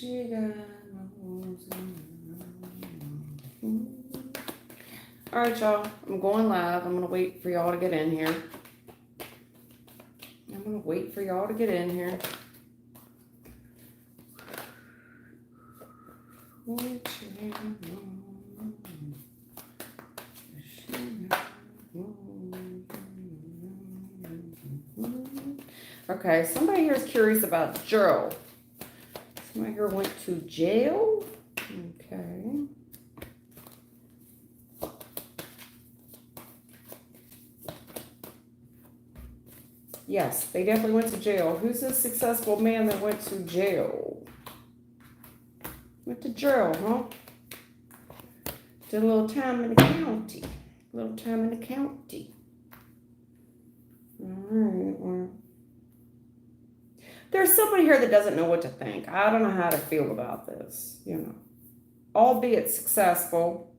She got all right, y'all. I'm going live. I'm going to wait for y'all to get in here. Okay, somebody here is curious about jail. Somebody here went to jail. Okay. Yes, they definitely went to jail. Who's this successful man that went to jail? Went to jail, huh? Did a little time in the county. All right, well. There's somebody here that doesn't know what to think. I don't know how to feel about this, Albeit successful,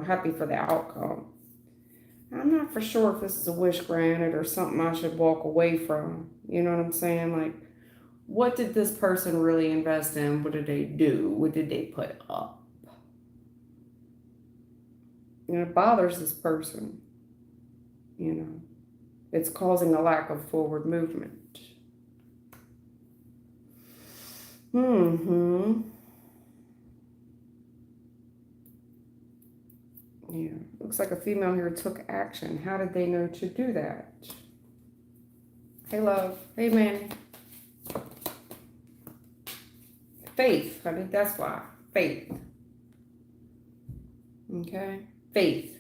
happy for the outcome. I'm not for sure if this is a wish granted or something I should walk away from. You know what I'm saying? Like, what did this person really invest in? What did they do? What did they put up? It bothers this person. It's causing a lack of forward movement. Yeah, looks like a female here took action. How did they know to do that? Hey, love. Hey, Manny. Faith, honey. That's why. Faith. Okay. Faith.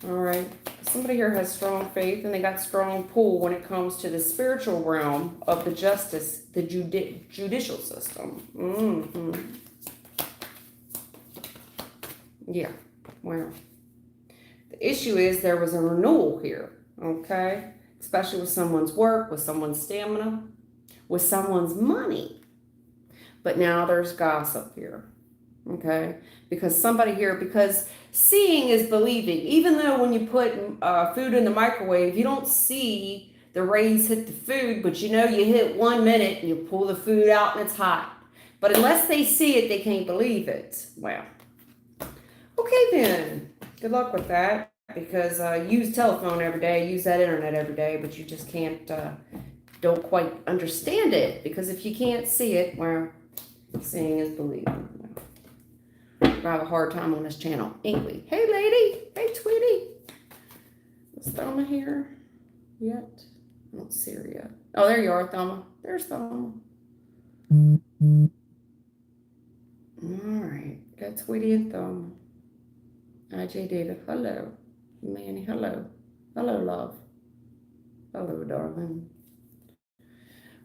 All right. Somebody here has strong faith and they got strong pull when it comes to the spiritual realm of the justice, the judicial system. Yeah. Well, the issue is there was a renewal here, okay? Especially with someone's work, with someone's stamina, with someone's money. But now there's gossip here, okay? Because seeing is believing. Even though when you put food in the microwave, you don't see the rays hit the food, but you hit 1 minute and you pull the food out and it's hot. But unless they see it, they can't believe it. Well. Okay then, good luck with that, because use telephone every day, use that internet every day, but you just don't quite understand it, because if you can't see it, well, seeing is believing. I have a hard time on this channel, ain't we? Hey lady, hey Tweety. Is Thelma here yet? I don't see her yet. Oh, there you are, Thelma. There's Thelma. All right, got Tweety and Thelma. IJ David, hello. Manny, hello. Hello, love. Hello, darling.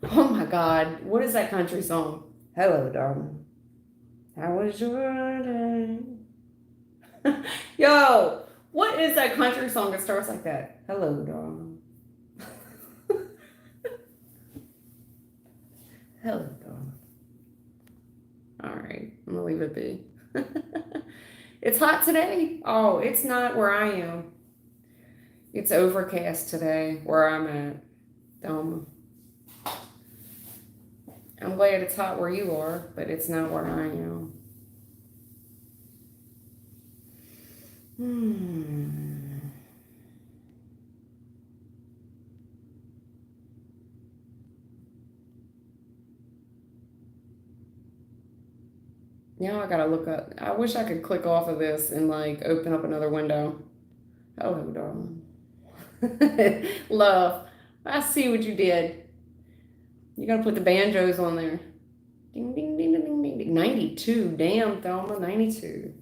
Oh my God, what is that country song? Hello, darling. How was your day? Yo, what is that country song that starts like that? Hello, darling. Hello, darling. All right, I'm gonna leave it be. It's hot today. Oh, it's not where I am. It's overcast today where I'm at. I'm glad it's hot where you are, but it's not where I am. Now I gotta look up. I wish I could click off of this and open up another window. Hello, darling. Love, I see what you did. You gotta put the banjos on there. Ding, ding, ding, ding, ding, ding. 92. Damn, Thelma, 92.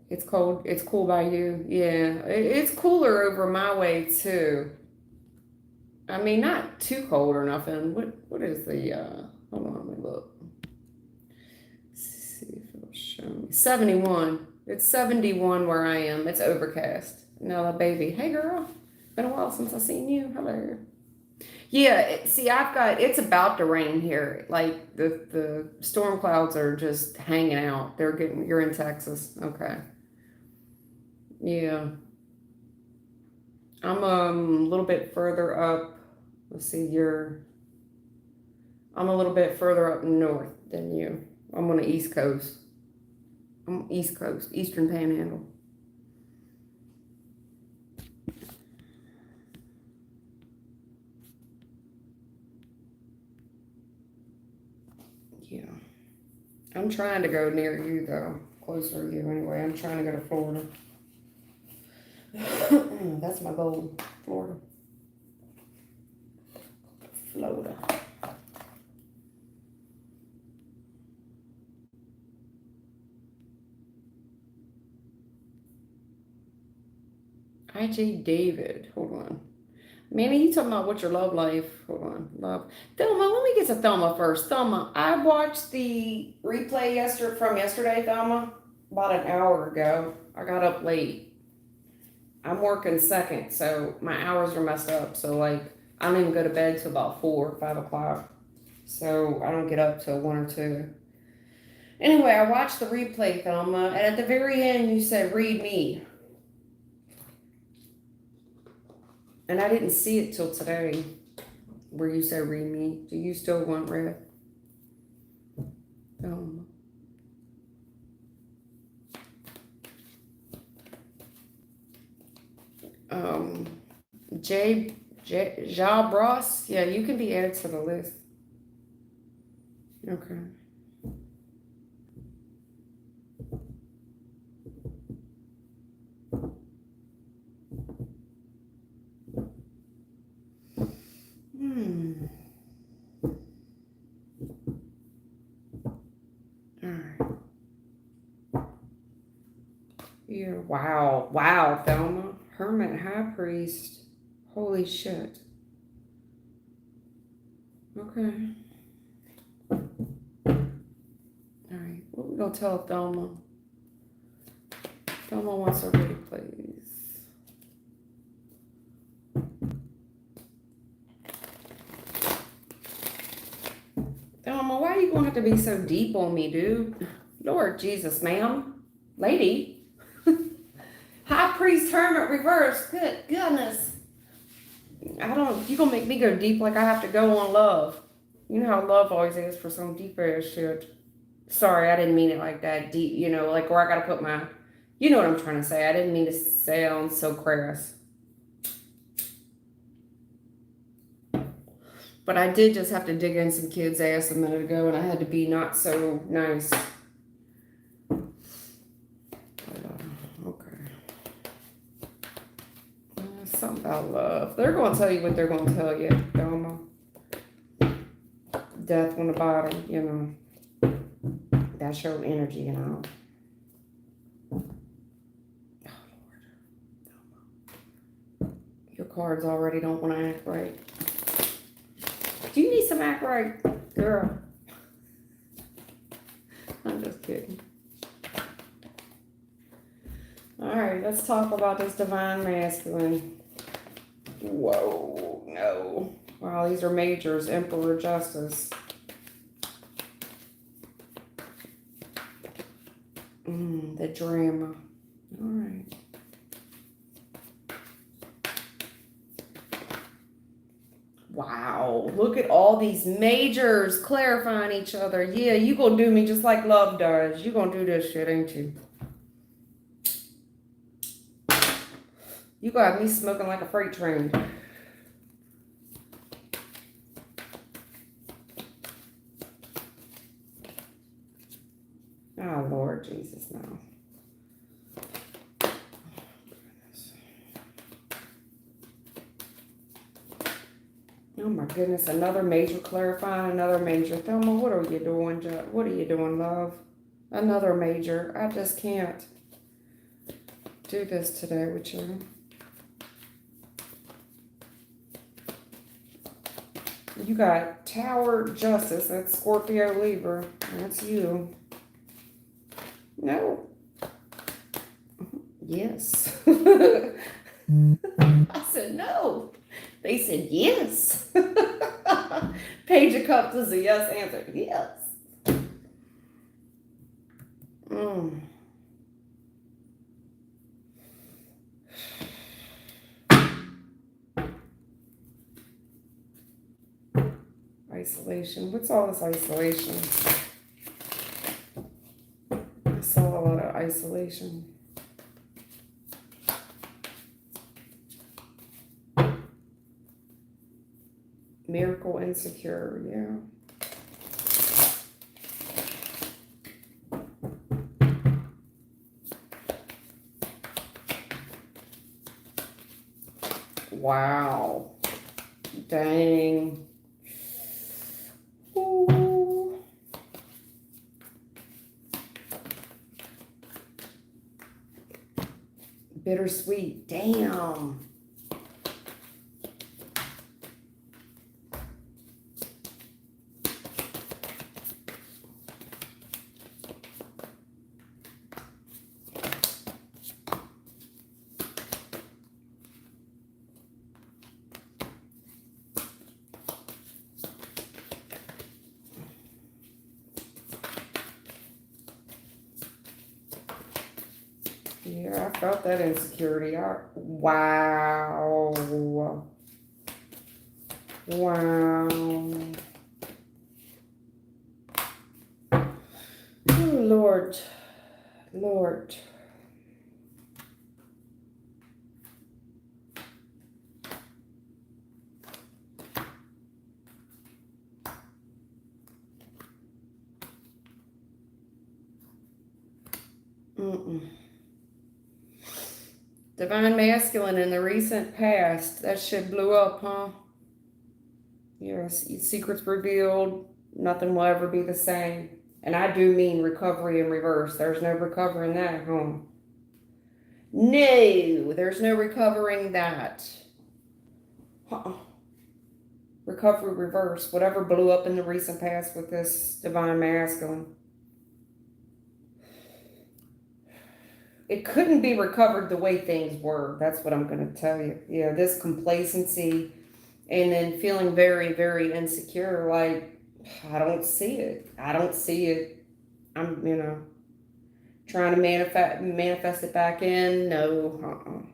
It's cold. It's cool by you. Yeah, it's cooler over my way too. I mean, not too cold or nothing. What is the, hold on, let me look. Let's see if it'll show me. 71. It's 71 where I am. It's overcast. Nella, baby. Hey, girl. Been a while since I've seen you. Hello. Yeah, it's about to rain here. Like, the storm clouds are just hanging out. You're in Texas. Okay. Yeah. I'm a little bit further up Let's see, I'm a little bit further up north than you. I'm on the East Coast. I'm East Coast, Eastern Panhandle. Yeah. I'm trying to go near you, though. Closer to you, anyway. I'm trying to go to Florida. That's my goal. Florida. Florida. IG David. Hold on. Manny, you talking about what's your love life? Hold on. Love. Thelma, let me get to Thelma first. Thelma, I watched the replay from yesterday, Thelma, about an hour ago. I got up late. I'm working second, so my hours are messed up. So, like, I don't even go to bed till about 4 or 5 o'clock. So, I don't get up till 1 or 2. Anyway, I watched the replay, Thelma, and at the very end, you said, read me. And I didn't see it till today, where you said, read me. Do you still want read? Thelma. Jabros, yeah, you can be added to the list. Okay. All right. Yeah. Wow. Wow, Thelma. Hermit High Priest. Holy shit. Okay. All right. What we gonna tell Thelma? Thelma wants a replays. Thelma, why are you gonna have to be so deep on me, dude? Lord Jesus, ma'am. Lady. High Priest Hermit Reverse. Good goodness. You gonna make me go deep like I have to go on love. You know how love always is for some deep ass shit. Sorry, I didn't mean it like that deep, like where I gotta put my, you know what I'm trying to say. I didn't mean to sound so crass. But I did just have to dig in some kid's ass a minute ago, and I had to be not so nice. Okay. Something about love. They're going to tell you what they're going to tell you, Thelma. Death on the bottom, That's your energy, Oh, Lord. Thelma. Your cards already don't want to act right. Do you need some act right, girl? I'm just kidding. All right, let's talk about this divine masculine. Whoa, no. Wow, these are majors. Emperor, Justice. The drama. All right. Wow, look at all these majors clarifying each other. Yeah, you gonna do me just like love does. You gonna do this shit, ain't you? You got me smoking like a freight train. Oh, Lord Jesus, no. Oh my goodness, another major clarifying, another major. Thelma, what are you doing, what are you doing, love? Another major. I just can't do this today with you. You got Tower, Justice. That's Scorpio, Libra. That's you. No. Yes. I said no. They said yes. Page of Cups is a yes answer. Yes. Isolation. What's all this isolation? I saw a lot of isolation. Miracle insecure, yeah. Wow. Dang. Ooh. Bittersweet. Damn. Yeah, I felt that insecurity. Wow. Wow. Oh, Lord. Lord. Mm-mm. Divine masculine in the recent past. That shit blew up, huh? Yes, secrets revealed. Nothing will ever be the same. And I do mean recovery in reverse. There's no recovering that, huh? No, there's no recovering that. Uh-uh. Recovery reverse. Whatever blew up in the recent past with this divine masculine. It couldn't be recovered the way things were. That's what I'm going to tell you. Yeah, this complacency and then feeling very, very insecure. Like, I don't see it. I don't see it. I'm, trying to manifest it back in. No,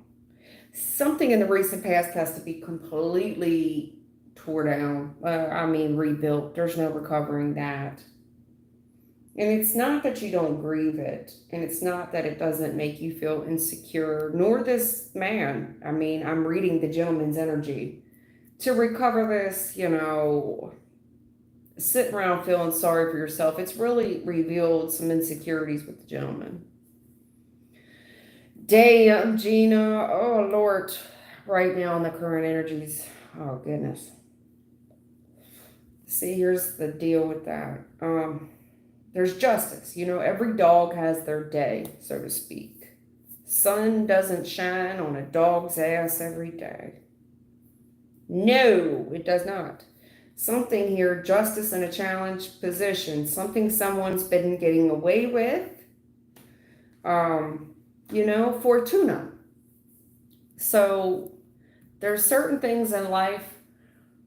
something in the recent past has to be completely tore down. Rebuilt. There's no recovering that. And it's not that you don't grieve it, and it's not that it doesn't make you feel insecure, nor this man. I'm reading the gentleman's energy. To recover this, sitting around feeling sorry for yourself, it's really revealed some insecurities with the gentleman. Damn, Gina. Oh, Lord. Right now in the current energies. Oh, goodness. See, here's the deal with that. There's justice. Every dog has their day, so to speak. Sun doesn't shine on a dog's ass every day. No, it does not. Something here, justice in a challenged position, something someone's been getting away with. Fortuna. So there's certain things in life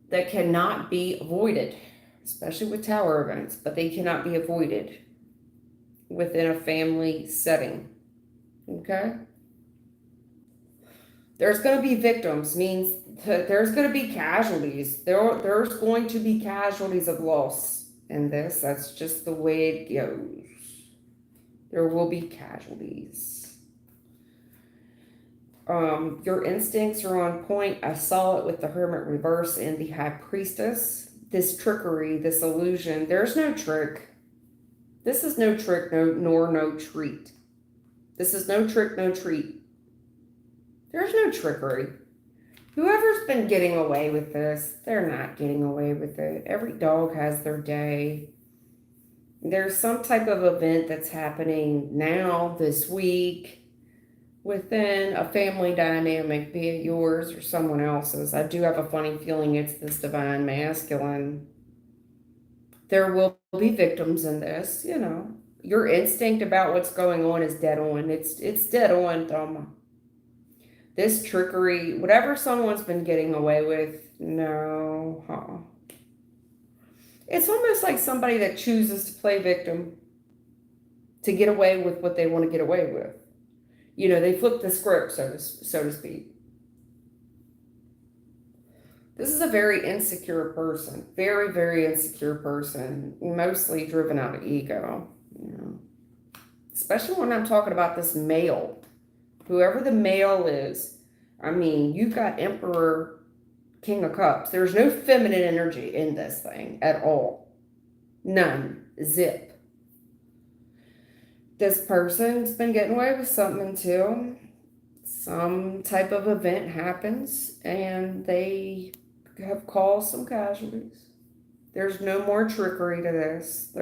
that cannot be avoided, especially with tower events, but they cannot be avoided within a family setting. Okay? There's going to be victims, means that there's going to be casualties. There's going to be casualties of loss in this. That's just the way it goes. There will be casualties. Your instincts are on point. I saw it with the Hermit reverse and the High Priestess. This trickery, this illusion. There's no trick. This is no trick, nor no treat. This is no trick, no treat. There's no trickery. Whoever's been getting away with this, they're not getting away with it. Every dog has their day. There's some type of event that's happening now, this week, within a family dynamic, be it yours or someone else's. I do have a funny feeling it's this divine masculine. There will be victims in this, Your instinct about what's going on is dead on. It's dead on, Dharma. This trickery, whatever someone's been getting away with, no. It's almost like somebody that chooses to play victim to get away with what they want to get away with. They flip the script, so to speak. This is a very insecure person. Very, very insecure person. Mostly driven out of ego. You know. Especially when I'm talking about this male. Whoever the male is. I mean, you've got Emperor, King of Cups. There's no feminine energy in this thing at all. None. Zip. This person's been getting away with something until some type of event happens and they have caused some casualties. There's no more trickery to this.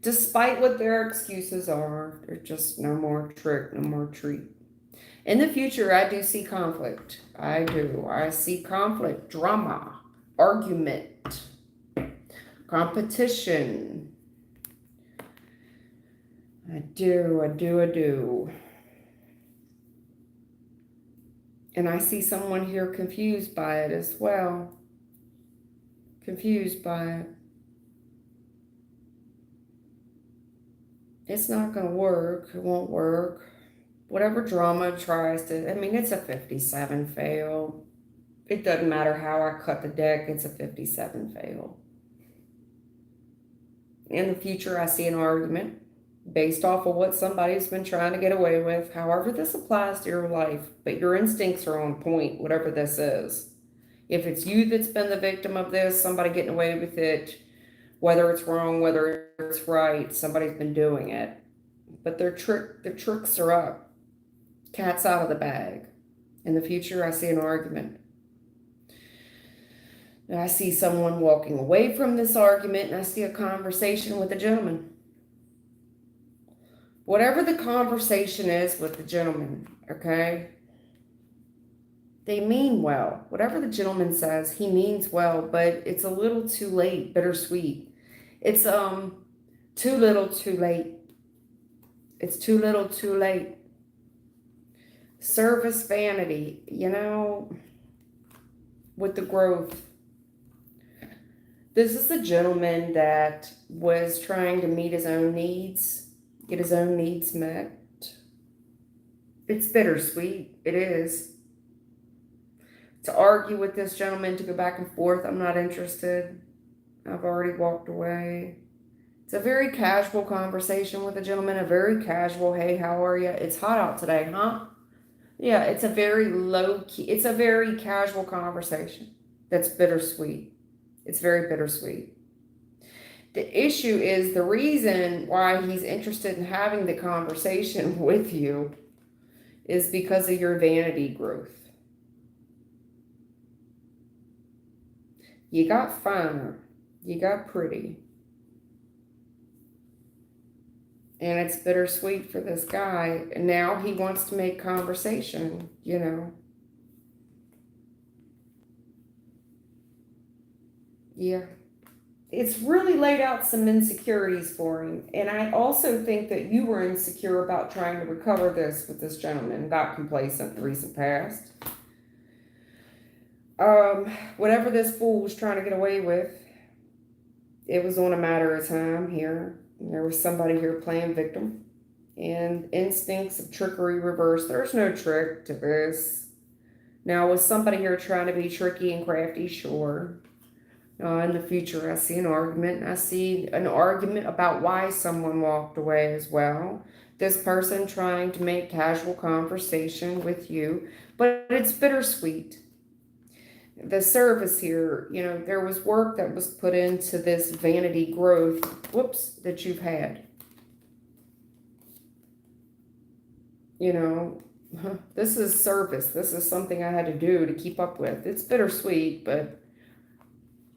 Despite what their excuses are, there's just no more trick, no more treat. In the future, I do see conflict. I do. I see conflict, drama, argument, competition. I do. And I see someone here confused by it as well. Confused by it. It's not going to work. It won't work. Whatever drama tries to, I mean, it's a 57 fail. It doesn't matter how I cut the deck. It's a 57 fail. In the future, I see an argument based off of what somebody's been trying to get away with. However, this applies to your life, but your instincts are on point, whatever this is. If it's you that's been the victim of this, somebody getting away with it, whether it's wrong, whether it's right, somebody's been doing it. But their tricks are up. Cat's out of the bag. In the future, I see an argument. And I see someone walking away from this argument, and I see a conversation with a gentleman. Whatever the conversation is with the gentleman, okay? They mean well. Whatever the gentleman says, he means well, but it's a little too late, bittersweet. It's too little, too late. It's too little, too late. Service vanity, with the growth. This is a gentleman that was trying to meet his own needs. Get his own needs met. It's bittersweet. It is. To argue with this gentleman, to go back and forth, I'm not interested. I've already walked away. It's a very casual conversation with a gentleman. A very casual, hey, how are you? It's hot out today, huh? Yeah, it's a very low key. It's a very casual conversation. That's bittersweet. It's very bittersweet. The issue is the reason why he's interested in having the conversation with you is because of your vanity growth. You got finer. You got pretty. And it's bittersweet for this guy. And now he wants to make conversation, Yeah. It's really laid out some insecurities for him. And I also think that you were insecure about trying to recover this with this gentleman, got complacent in the recent past. Whatever this fool was trying to get away with, it was on a matter of time here. There was somebody here playing victim. And instincts of trickery reversed. There's no trick to this. Now, was somebody here trying to be tricky and crafty? Sure. In the future, I see an argument. I see an argument about why someone walked away as well. This person trying to make casual conversation with you, but it's bittersweet. The service here, there was work that was put into this vanity growth, that you've had. This is service. This is something I had to do to keep up with. It's bittersweet, but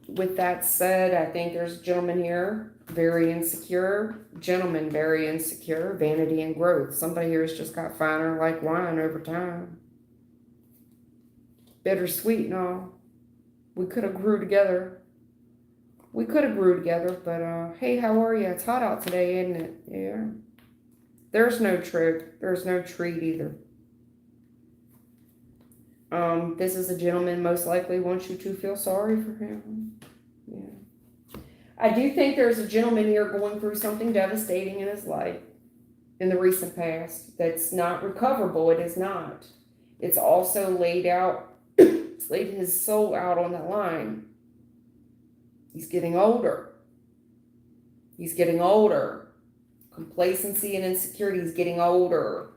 with that said, I think there's a gentleman here, very insecure. Gentleman, very insecure. Vanity and growth. Somebody here has just got finer like wine over time. Bittersweet and all. We could have grew together. But hey, how are you? It's hot out today, isn't it? Yeah. There's no trick. There's no treat either. This is a gentleman most likely wants you to feel sorry for him. Yeah. I do think there's a gentleman here going through something devastating in his life in the recent past that's not recoverable. It is not. It's also laid out He's laid his soul out on the line. He's getting older. He's getting older. Complacency and insecurity is getting older.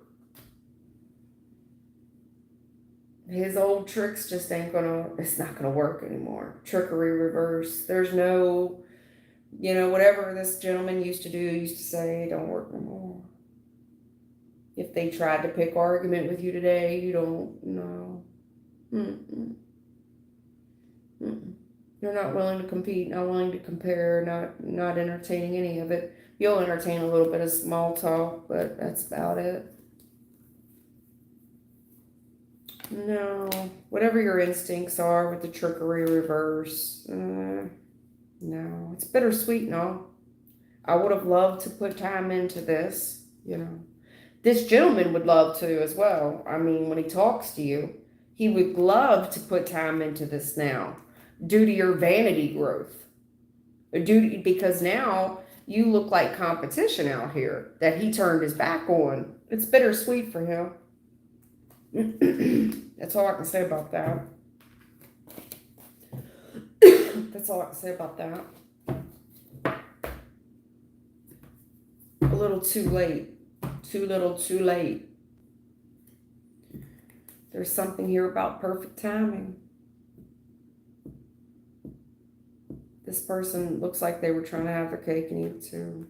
His old tricks just it's not gonna work anymore. Trickery reverse. There's no, whatever this gentleman used to say, don't work no more. If they tried to pick argument with you today, you don't know. You're not willing to compete, not willing to compare, not entertaining any of it. You'll entertain a little bit of small talk, but that's about it. No, whatever your instincts are with the trickery reverse, no, it's bittersweet and all. I would have loved to put time into this, This gentleman would love to as well. I mean, when he talks to you, he would love to put time into this now, due to your vanity growth. Because now you look like competition out here that he turned his back on. It's bittersweet for him. That's all I can say about that. That's all I can say about that. A little too late. Too little, too late. There's something here about perfect timing. This person looks like they were trying to have their cake and eat it too.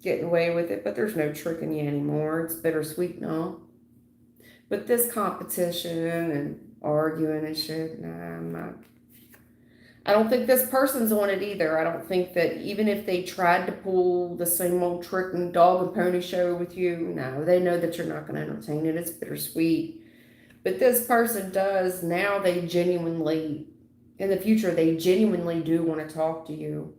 Getting away with it, but there's no tricking you anymore. It's bittersweet now. But this competition and arguing and shit, nah, I'm not. I don't think this person's on it either. I don't think that even if they tried to pull the same old trick and dog and pony show with you, no, they know that you're not going to entertain it. It's bittersweet. But this person does. Now they genuinely, in the future, they genuinely do want to talk to you.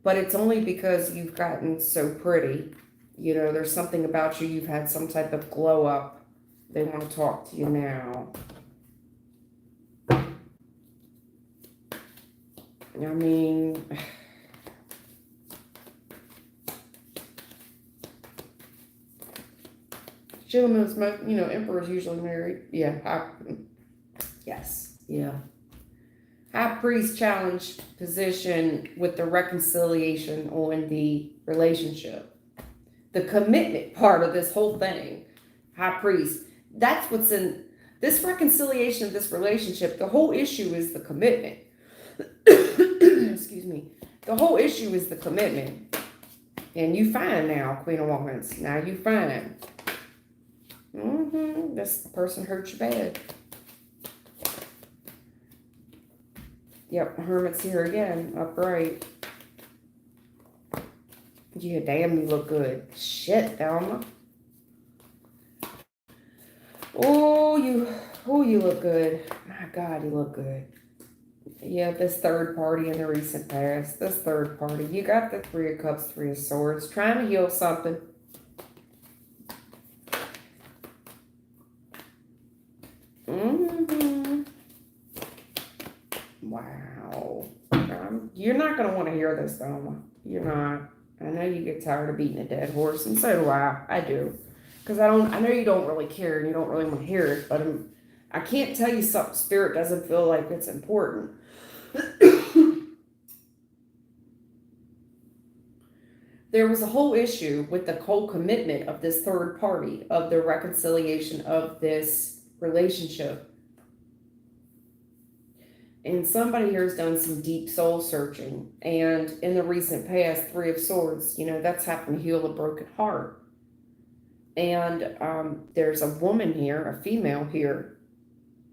But it's only because you've gotten so pretty. There's something about you. You've had some type of glow up. They want to talk to you now. I mean, gentlemen's, emperor's usually married. Yeah. Yes. Yeah. High priest challenge position with the reconciliation on the relationship. The commitment part of this whole thing. High priest. That's what's in this reconciliation of this relationship. The whole issue is the commitment. Excuse me. The whole issue is the commitment. And you fine now, Queen of Wands. Now you fine. This person hurt you bad. Yep, Hermit's here again, upright. Yeah, damn, you look good. Shit, Thelma. Oh, you look good. My God, you look good. Yeah, this third party in the recent past. This third party. You got the Three of Cups, Three of Swords. Trying to heal something. Wow. You're not going to want to hear this, Thelma. You're not. I know you get tired of beating a dead horse, and so do I. I do. Because I know you don't really care and you don't really want to hear it, but I can't tell you something Spirit doesn't feel like it's important. There was a whole issue with the whole commitment of this third party, of the reconciliation of this relationship. And somebody here has done some deep soul searching. And in the recent past, Three of Swords, that's happened to heal a broken heart. And there's a woman here, a female here,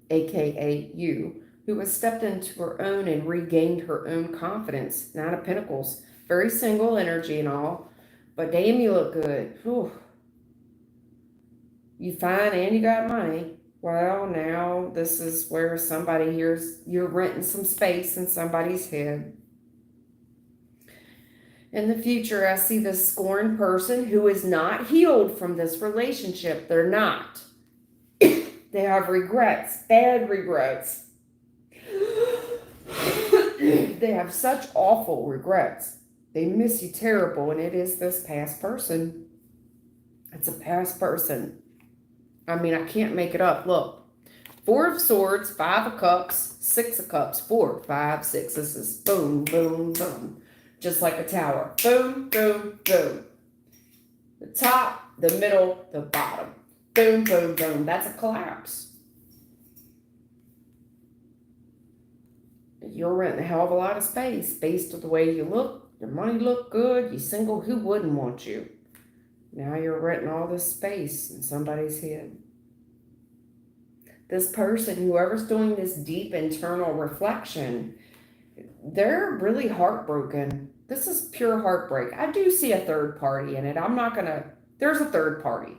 aka you, who has stepped into her own and regained her own confidence. Nine of Pentacles, very single energy and all, but damn, you look good. Whew. You fine and you got money. Well, now this is where somebody here's, you're renting some space in somebody's head. In the future, I see this scorned person who is not healed from this relationship. They're not. They have regrets, bad regrets. They have such awful regrets. They miss you terrible, and it is this past person. It's a past person. I mean, I can't make it up. Look, Four of Swords, Five of Cups, Six of Cups, 4, 5, 6. This is boom, boom, boom. Just like a tower. Boom, boom, boom. The top, the middle, the bottom. Boom, boom, boom. That's a collapse. You're renting a hell of a lot of space based on the way you look. Your money look good. You're single. Who wouldn't want you? Now you're renting all this space in somebody's head. This person, whoever's doing this deep internal reflection, they're really heartbroken. This is pure heartbreak. I do see a third party in it. I'm not going to, there's a third party.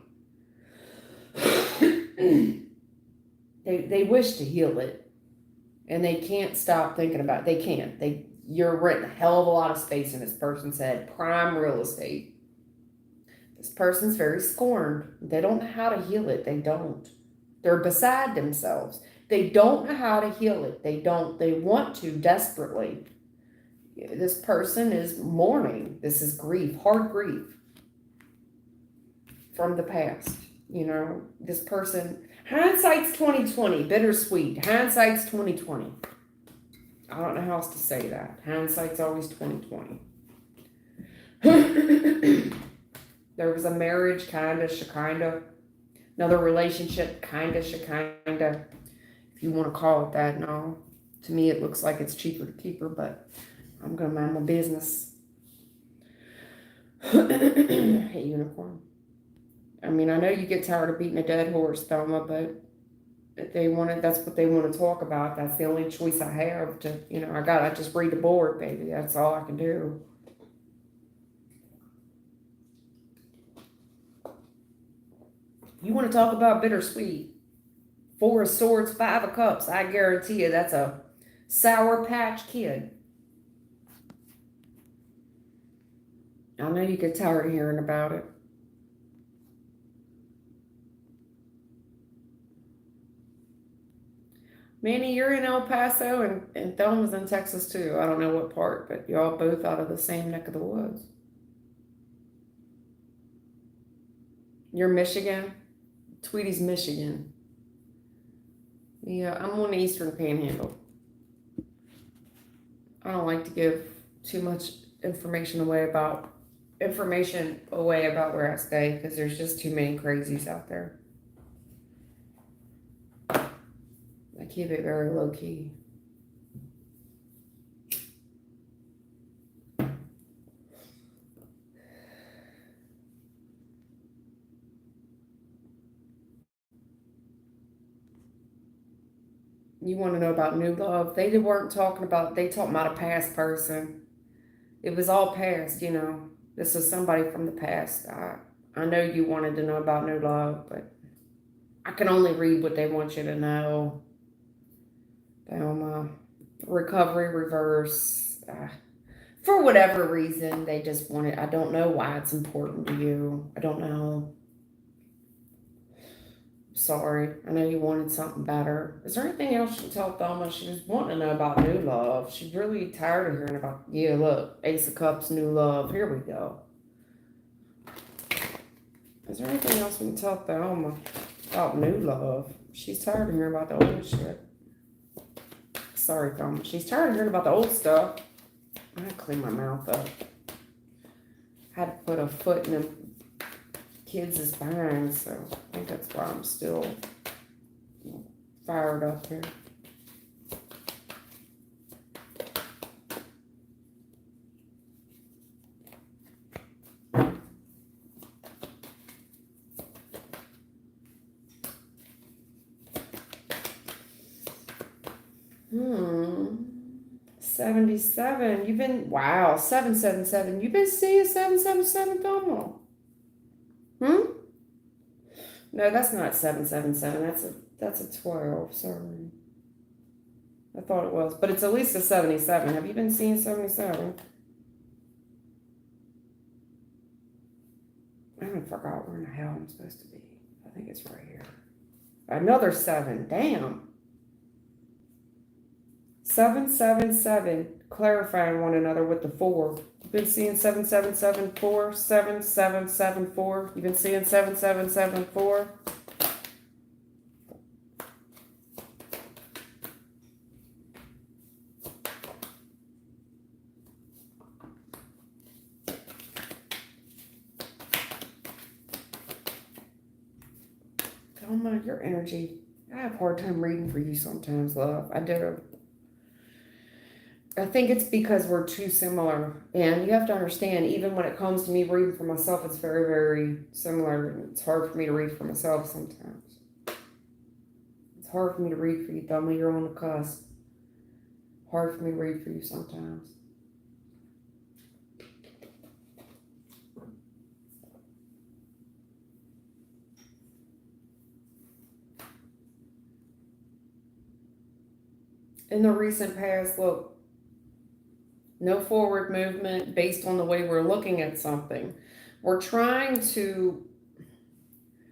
They wish to heal it, and they can't stop thinking about it. They can't. You're renting a hell of a lot of space in this person's head. Prime real estate. This person's very scorned. They don't know how to heal it. They don't. They're beside themselves. They don't know how to heal it. They want to desperately. This person is mourning. This is grief, hard grief from the past. You know, this person, hindsight's 2020, bittersweet. Hindsight's 2020. I don't know how else to say that. Hindsight's always 2020. There was a marriage, kinda. Another relationship, kinda. If you want to call it that, no. To me, it looks like it's cheaper to keep her, but I'm going to mind my business. Hey, unicorn. I mean, I know you get tired of beating a dead horse, Thelma, but if that's what they want to talk about. That's the only choice I have to, I just read the board, baby. That's all I can do. You want to talk about bittersweet? 4 of Swords, 5 of Cups. I guarantee you that's a Sour Patch Kid. I know you get tired of hearing about it. Manny, you're in El Paso, and Thelma's in Texas too. I don't know what part, but y'all both out of the same neck of the woods. You're Michigan? Tweety's Michigan. Yeah, I'm on the Eastern Panhandle. I don't like to give too much information away about where I stay, because there's just too many crazies out there. I keep it very low key. You want to know about new love? They weren't talking about, they talking about a past person. It was all past, This is somebody from the past. I know you wanted to know about new love, but I can only read what they want you to know. Recovery, reverse. For whatever reason, they just want it. I don't know why it's important to you. I don't know. Sorry. I know you wanted something better. Is there anything else you can tell Thelma? She was wanting to know about new love. She's really tired of hearing about, look, Ace of Cups, new love. Here we go. Is there anything else we can tell Thelma about new love? She's tired of hearing about the old shit. Sorry, Thelma. She's tired of hearing about the old stuff. I had to clean my mouth up. I had to put a foot in the kids' behind, so I think that's why I'm still fired up here. Hmm. 77. You've been, wow, 777. You've been seeing 777, Thelma. No, that's not 777. That's a 12. Sorry. I thought it was, but it's at least a 77. Have you been seeing 77? I forgot where in the hell I'm supposed to be. I think it's right here. Another 7. Damn. 777. Clarifying one another with the 4. You've been seeing 7774, 7774. You've been seeing 7774. Doma, your energy, I have a hard time reading for you sometimes, love. I do. I think it's because we're too similar. And you have to understand, even when it comes to me reading for myself, it's very, very similar. And it's hard for me to read for myself sometimes. It's hard for me to read for you, Doma. You're on the cusp. Hard for me to read for you sometimes. In the recent past, look, no forward movement based on the way we're looking at something. We're trying to,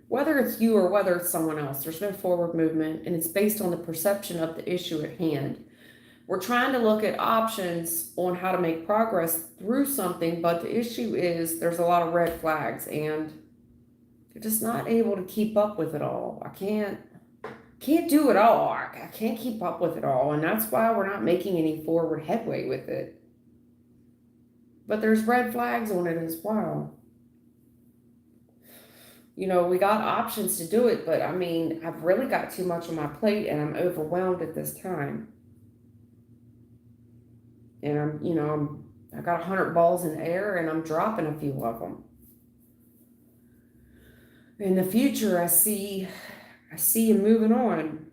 whether it's you or whether it's someone else, there's no forward movement, and it's based on the perception of the issue at hand. We're trying to look at options on how to make progress through something, but the issue is there's a lot of red flags, and you're just not able to keep up with it all. I can't do it all. I can't keep up with it all, and that's why we're not making any forward headway with it. But there's red flags on it as well. You know, we got options to do it, but I mean, I've really got too much on my plate and I'm overwhelmed at this time. And I got 100 balls in the air and I'm dropping a few of them. In the future, I see you moving on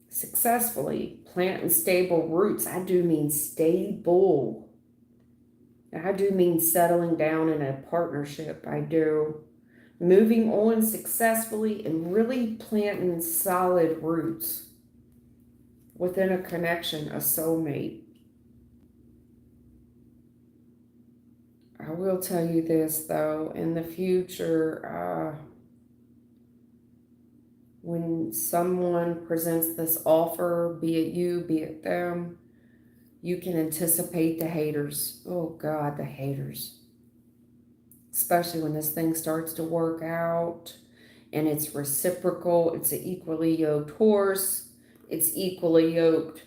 successfully, planting stable roots. I do mean stable. I do mean settling down in a partnership. I do. Moving on successfully and really planting solid roots within a connection, a soulmate. I will tell you this, though, in the future, when someone presents this offer, be it you, be it them, you can anticipate the haters. Oh, God, the haters. Especially when this thing starts to work out and it's reciprocal. It's an equally yoked horse. It's equally yoked.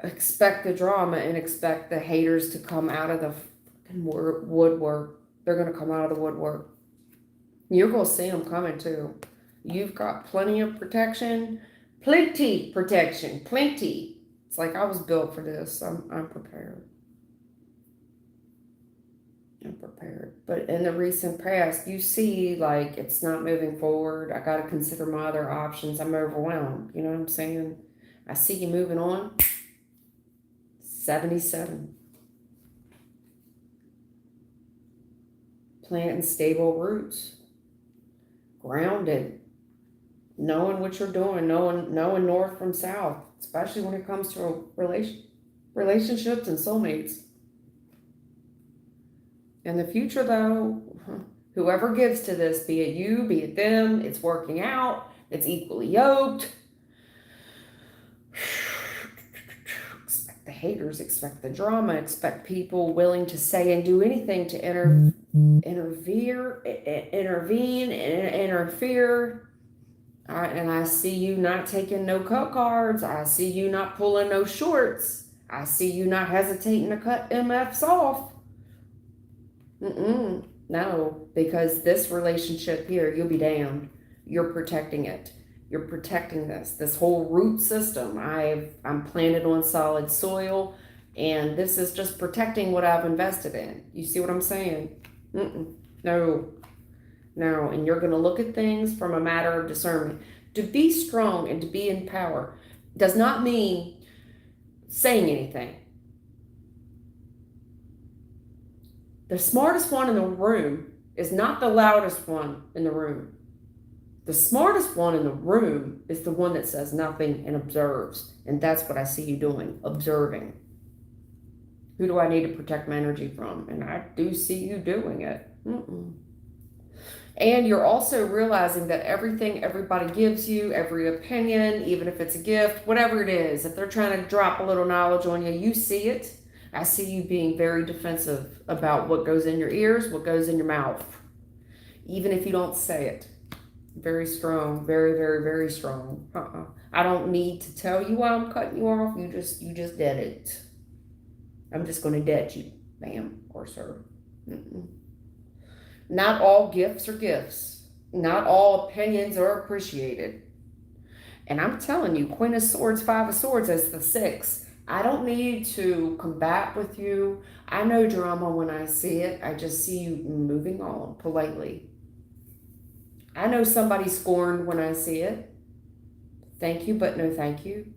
Expect the drama and expect the haters to come out of the woodwork. They're going to come out of the woodwork. You're going to see them coming too. You've got plenty of protection. Plenty protection. Plenty. It's like I was built for this. I'm prepared. I'm prepared. But in the recent past, you see, like, it's not moving forward. I got to consider my other options. I'm overwhelmed. You know what I'm saying? I see you moving on. 77. Planting stable roots. Grounded. Knowing what you're doing. Knowing north from south. Especially when it comes to relationships and soulmates. In the future, though, whoever gives to this, be it you, be it them, it's working out. It's equally yoked. Expect the haters, expect the drama, expect people willing to say and do anything to intervene, and interfere. And I see you not taking no cut cards. I see you not pulling no shorts. I see you not hesitating to cut MFs off. No, because this relationship here, you'll be damned. You're protecting it. You're protecting this whole root system. I'm planted on solid soil, and this is just protecting what I've invested in. You see what I'm saying? No. And you're going to look at things from a matter of discernment. To be strong and to be in power does not mean saying anything. The smartest one in the room is not the loudest one in the room. The smartest one in the room is the one that says nothing and observes. And that's what I see you doing, observing. Who do I need to protect my energy from? And I do see you doing it. And you're also realizing that everything everybody gives you, every opinion, even if it's a gift, whatever it is, if they're trying to drop a little knowledge on you, you see it. I see you being very defensive about what goes in your ears, what goes in your mouth, even if you don't say it. Very strong, very, very, very strong. I don't need to tell you why I'm cutting you off. You just did it. I'm just going to dead you, ma'am or sir. Not all gifts are gifts. Not all opinions are appreciated. And I'm telling you, Queen of Swords, Five of Swords as the six. I don't need to combat with you. I know drama when I see it. I just see you moving on politely. I know somebody scorned when I see it. Thank you, but no thank you.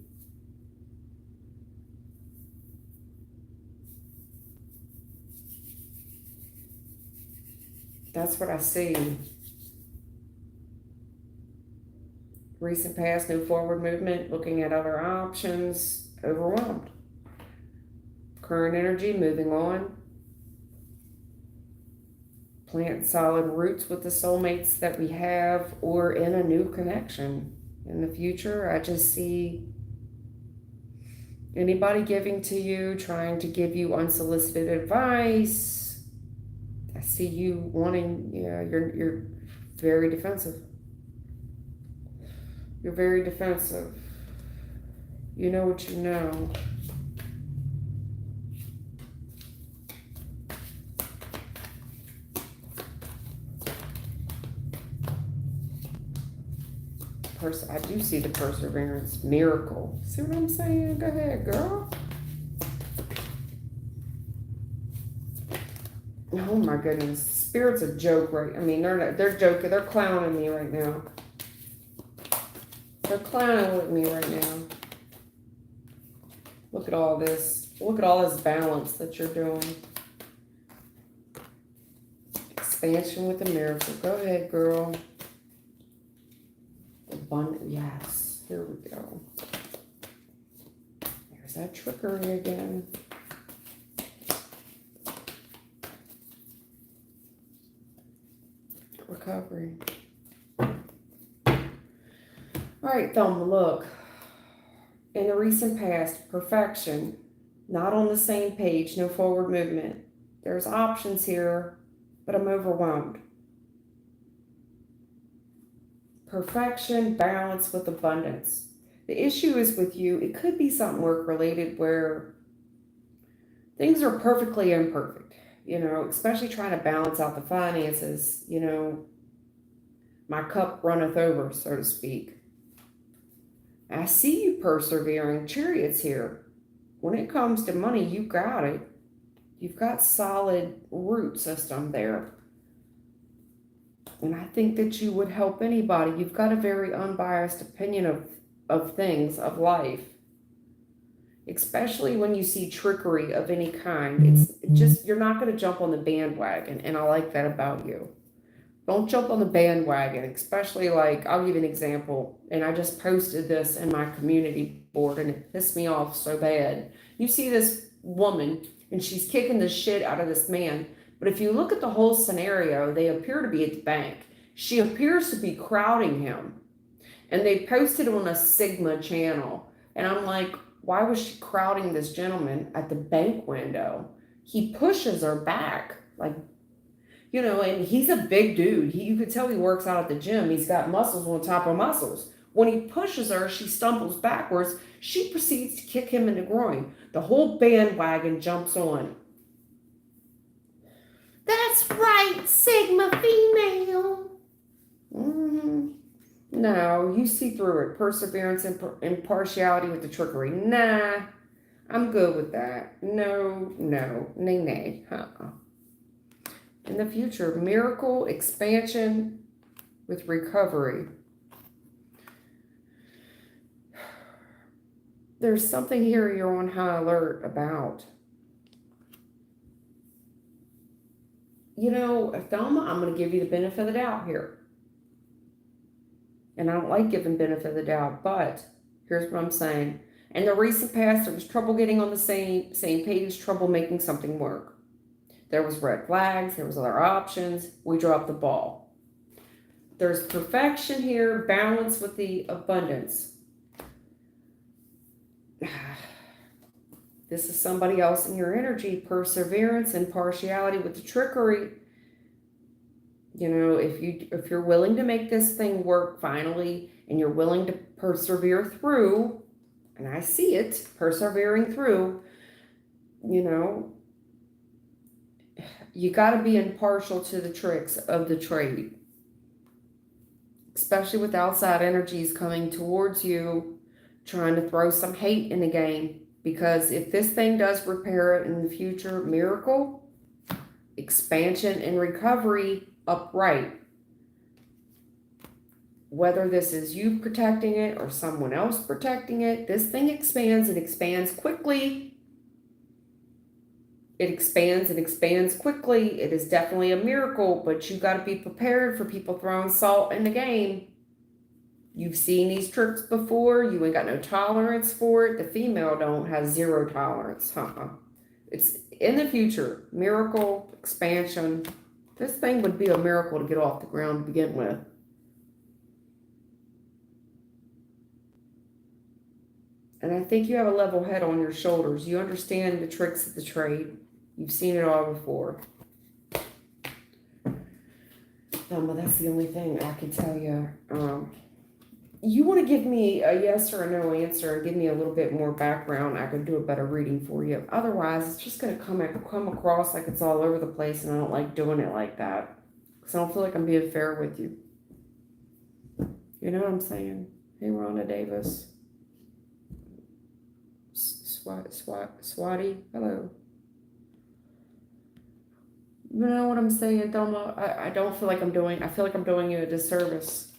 That's what I see. Recent past, no forward movement, looking at other options, overwhelmed. Current energy, moving on. Plant solid roots with the soulmates that we have or in a new connection. In the future, I just see anybody giving to you, trying to give you unsolicited advice. I see you wanting, yeah, you're very defensive. You're very defensive. You know what you know. I do see the perseverance miracle. See what I'm saying? Go ahead, girl. Oh my goodness, Spirit's a joke, right? I mean, they're joking. They're clowning me right now. They're clowning with me right now. Look at all this. Look at all this balance that you're doing. Expansion with the miracle. Go ahead, girl. Abundant. Yes. Here we go. There's that trickery again. Recovery. All right, Thelma, look. In the recent past, perfection, not on the same page, no forward movement. There's options here, but I'm overwhelmed. Perfection, balance with abundance. The issue is with you, it could be something work related where things are perfectly imperfect, especially trying to balance out the finances, my cup runneth over, so to speak. I see you persevering. Chariots here. When it comes to money, you got it. You've got solid root system there. And I think that you would help anybody. You've got a very unbiased opinion of things, of life. Especially when you see trickery of any kind. It's just, you're not going to jump on the bandwagon. And I like that about you. Don't jump on the bandwagon, especially I'll give you an example. And I just posted this in my community board and it pissed me off so bad. You see this woman and she's kicking the shit out of this man. But if you look at the whole scenario, they appear to be at the bank. She appears to be crowding him. And they posted on a Sigma channel. And I'm like, why was she crowding this gentleman at the bank window? He pushes her back, and he's a big dude. You could tell he works out at the gym. He's got muscles on top of muscles. When he pushes her, she stumbles backwards. She proceeds to kick him in the groin. The whole bandwagon jumps on. That's right, Sigma female. No, you see through it. Perseverance and impartiality with the trickery. Nah, I'm good with that. No, nay. In the future, miracle, expansion with recovery. There's something here you're on high alert about. Thelma, I'm going to give you the benefit of the doubt here. And I don't like giving benefit of the doubt, but here's what I'm saying. In the recent past, there was trouble getting on the same page, trouble making something work. There was red flags, there was other options. We dropped the ball. There's perfection here, balance with the abundance. This is somebody else in your energy. Perseverance and partiality with the trickery. If you're willing to make this thing work finally, and you're willing to persevere through, and I see it, persevering through, you got to be impartial to the tricks of the trade. especially with outside energies coming towards you, trying to throw some hate in the game. Because if this thing does repair it in the future, miracle, expansion, and recovery upright. Whether this is you protecting it or someone else protecting it, this thing expands. It expands quickly. It expands and expands quickly. It is definitely a miracle, but you got to be prepared for people throwing salt in the game. You've seen these tricks before. You ain't got no tolerance for it. The female don't have zero tolerance. It's in the future. Miracle, expansion. This thing would be a miracle to get off the ground to begin with. And I think you have a level head on your shoulders. You understand the tricks of the trade. You've seen it all before. But that's the only thing I can tell you. You want to give me a yes or a no answer and give me a little bit more background, I could do a better reading for you. Otherwise, it's just going to come across like it's all over the place, and I don't like doing it like that. Because I don't feel like I'm being fair with you. You know what I'm saying? Hey, Rhonda Davis. Swati, hello. You know what I'm saying, Doma? I don't feel like I feel like I'm doing you a disservice.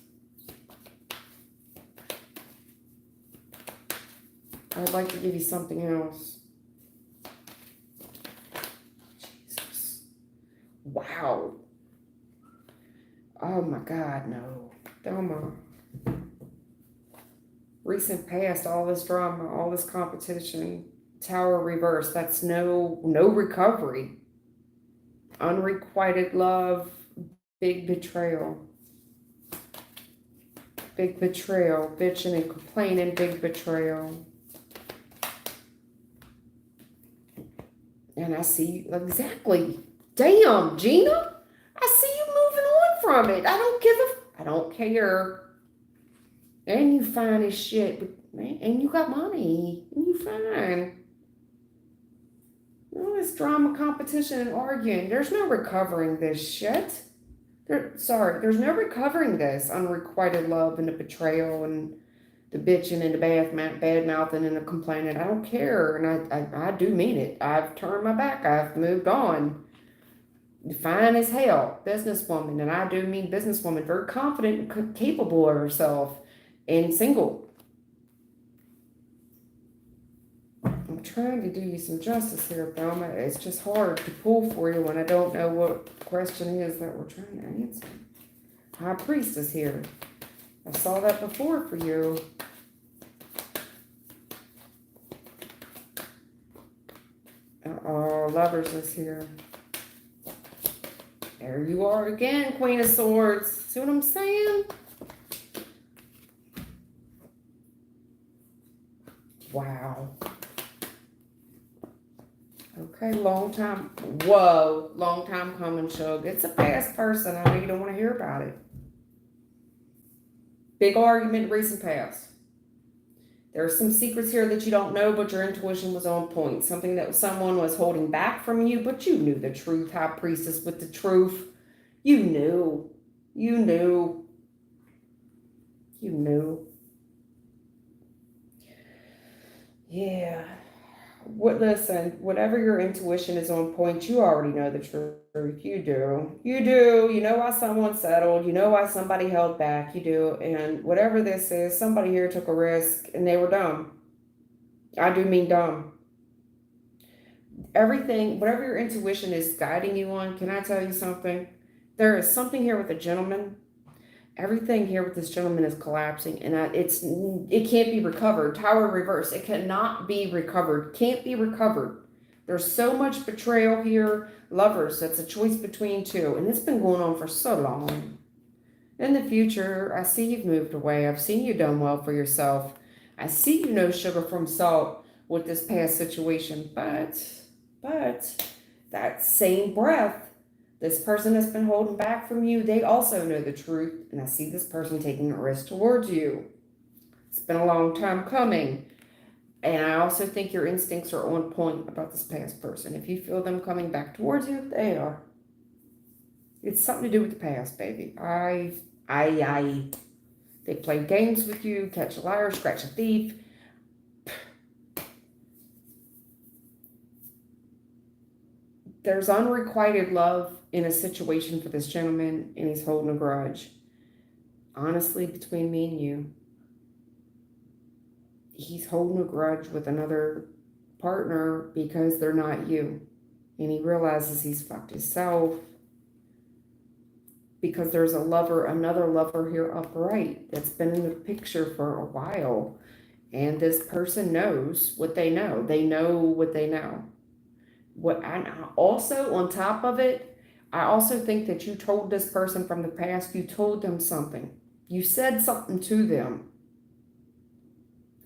I'd like to give you something else. Jesus. Wow. Oh my God, no. Doma. Recent past, all this drama, all this competition, Tower reverse, that's no recovery. Unrequited love, big betrayal. Big betrayal, bitching and complaining, big betrayal. And I see, exactly. Damn, Gina, I see you moving on from it. I don't care. And you fine as shit, but man, and you got money, and you fine. All this drama, competition, and arguing. There's no recovering this shit. There's no recovering this unrequited love and the betrayal and the bitching and the bad mouthing and the complaining. I don't care, and I do mean it. I've turned my back. I've moved on. Fine as hell, businesswoman, and I do mean businesswoman, very confident and capable of herself, and single. I'm trying to do you some justice here, Thelma. It's just hard to pull for you when I don't know what question is that we're trying to answer. High Priestess here. I saw that before for you. Oh, Lovers is here. There you are again, Queen of Swords. See what I'm saying? Wow. Okay, long time coming, Shug. It's a past person. I know you don't want to hear about it. Big argument, recent past. There are some secrets here that you don't know, but your intuition was on point. Something that someone was holding back from you, but you knew the truth. High Priestess with the truth. You knew. Yeah. Listen, whatever your intuition is on point, you already know the truth. You do. You know why someone settled. You know why somebody held back. You do. And whatever this is, somebody here took a risk and they were dumb. I do mean dumb. Everything, whatever your intuition is guiding you on, can I tell you something? There is something here with a gentleman. Everything here with this gentleman is collapsing, and it can't be recovered. Tower reverse. It cannot be recovered. Can't be recovered. There's so much betrayal here. Lovers, that's a choice between two, and it's been going on for so long. In the future, I see you've moved away. I've seen you done well for yourself. I see you know sugar from salt with this past situation, but that same breath, this person that's been holding back from you, they also know the truth. And I see this person taking a risk towards you. It's been a long time coming. And I also think your instincts are on point about this past person. If you feel them coming back towards you, they are. It's something to do with the past, baby. I I. They play games with you, catch a liar, scratch a thief. There's unrequited love in a situation for this gentleman, and he's holding a grudge. Honestly, between me and you, he's holding a grudge with another partner because they're not you. And he realizes he's fucked himself because there's another lover here upright that's been in the picture for a while. And this person knows what they know. They know what they know. Also, on top of it, I also think that you told this person from the past, you told them something. You said something to them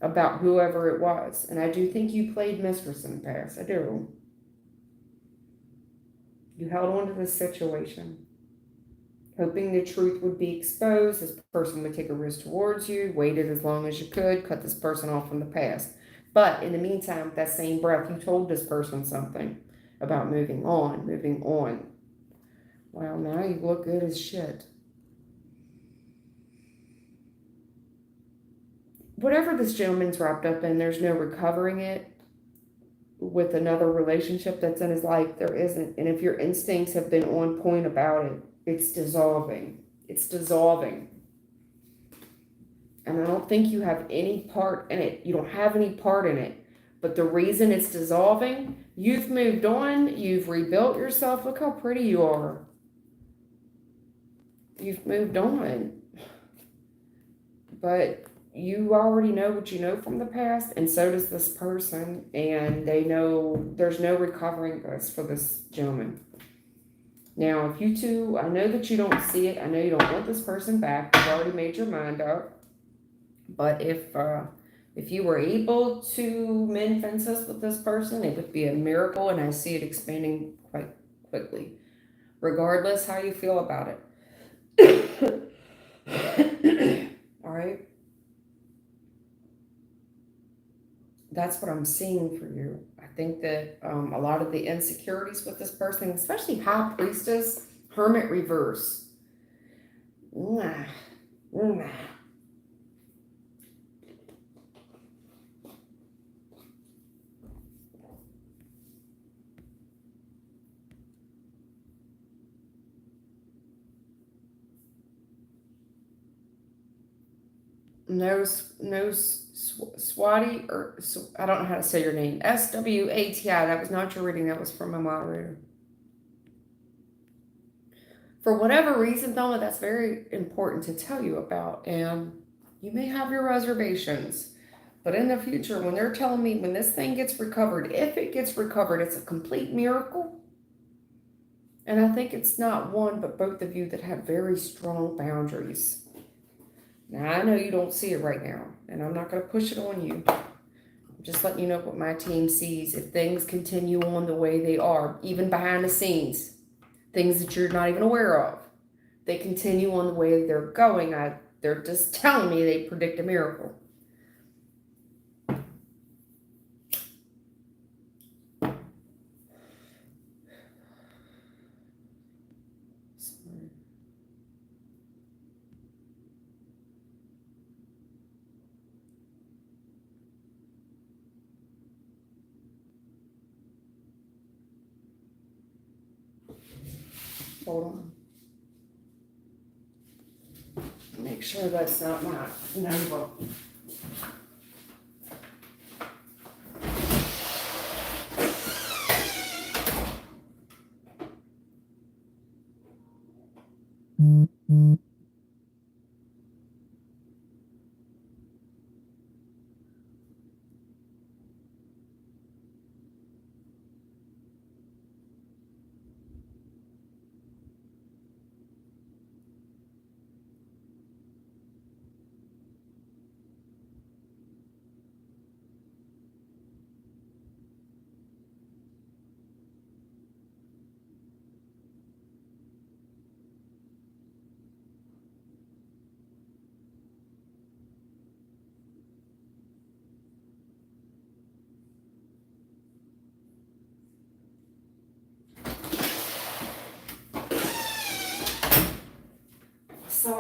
about whoever it was. And I do think you played mistress in the past. I do. You held on to this situation, hoping the truth would be exposed. This person would take a risk towards you, waited as long as you could, cut this person off from the past. But in the meantime, that same breath, you told this person something about moving on, moving on. Well, now you look good as shit. Whatever this gentleman's wrapped up in, there's no recovering it with another relationship that's in his life. There isn't. And if your instincts have been on point about it, it's dissolving. It's dissolving. And I don't think you have any part in it. You don't have any part in it. But the reason it's dissolving, you've moved on. You've rebuilt yourself. Look how pretty you are. You've moved on. But you already know what you know from the past, and so does this person. And they know there's no recovering this for this gentleman. Now, if you two, I know that you don't see it. I know you don't want this person back. You've already made your mind up. But if you were able to mend fences with this person, it would be a miracle, and I see it expanding quite quickly, regardless how you feel about it. All right? That's what I'm seeing for you. I think that a lot of the insecurities with this person, especially High Priestess, Hermit Reverse. Nah. No, Swati, or I don't know how to say your name. S.W.A.T.I. That was not your reading. That was from a moderator. For whatever reason, Thelma, that's very important to tell you about. And you may have your reservations. But in the future, when they're telling me when this thing gets recovered, if it gets recovered, it's a complete miracle. And I think it's not one, but both of you that have very strong boundaries. Now, I know you don't see it right now, and I'm not going to push it on you. I'm just letting you know what my team sees. If things continue on the way they are, even behind the scenes, things that you're not even aware of, they continue on the way they're going, they're just telling me they predict a miracle. Hold on. Make sure that's not my number.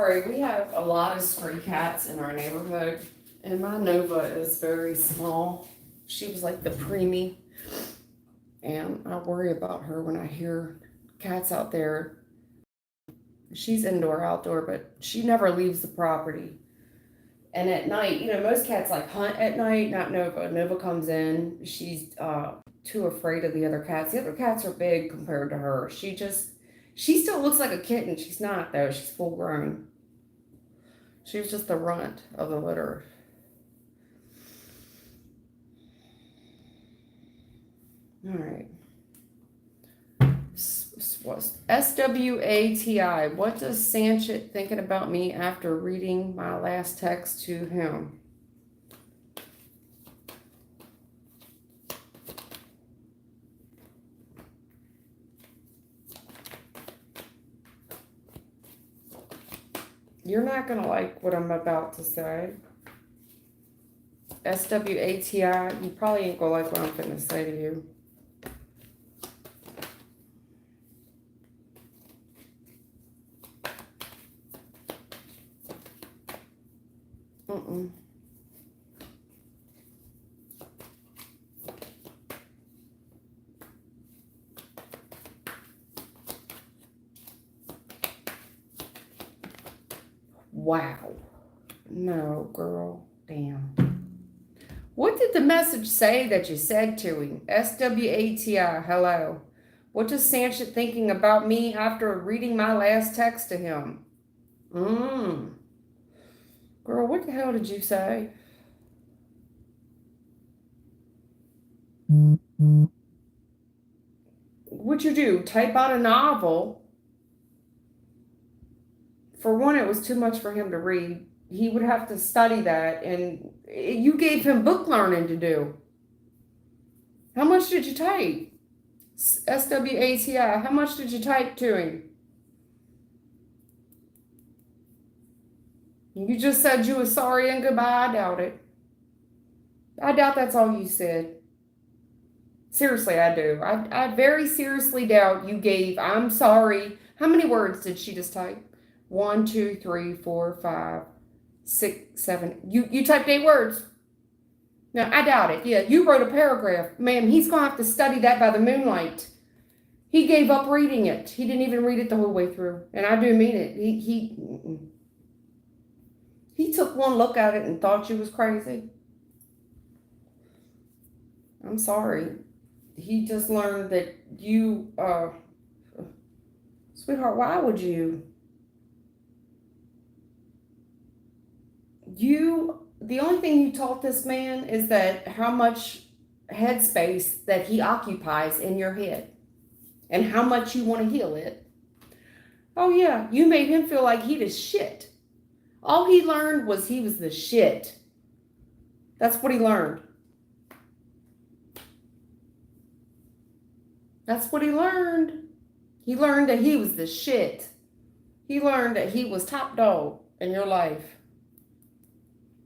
sorry. We have a lot of stray cats in our neighborhood, and my Nova is very small. She was like the preemie, and I worry about her when I hear cats out there. She's indoor, outdoor, but she never leaves the property. And at night, most cats like hunt at night, not Nova. Nova comes in. She's too afraid of the other cats. The other cats are big compared to her. She still looks like a kitten. She's not, though. She's full grown. She was just the runt of the litter. All right. S.W.A.T.I. What does Sanchit thinking about me after reading my last text to him? You're not going to like what I'm about to say. S.W.A.T.I. You probably ain't going to like what I'm going to say to you. Wow. No, girl. Damn. What did the message say that you said to him? S.W.A.T.I. Hello. What is Sanchit thinking about me after reading my last text to him? Girl, what the hell did you say? What'd you do? Type out a novel? For one, it was too much for him to read. He would have to study that, and you gave him book learning to do. How much did you type? S.W.A.T.I. How much did you type to him? You just said you were sorry and goodbye. I doubt it. I doubt that's all you said. Seriously, I do. I very seriously doubt you gave, I'm sorry. How many words did she just type? 1, 2, 3, 4, 5, 6, 7. You typed 8 words. Now, I doubt it. Yeah, you wrote a paragraph. Ma'am, he's going to have to study that by the moonlight. He gave up reading it. He didn't even read it the whole way through. And I do mean it. He took one look at it and thought you was crazy. I'm sorry. He just learned that you, sweetheart, why would you? The only thing you taught this man is that how much headspace that he occupies in your head and how much you want to heal it. Oh yeah, you made him feel like he the shit. All he learned was he was the shit. That's what he learned. That's what he learned. He learned that he was the shit. He learned that he was top dog in your life.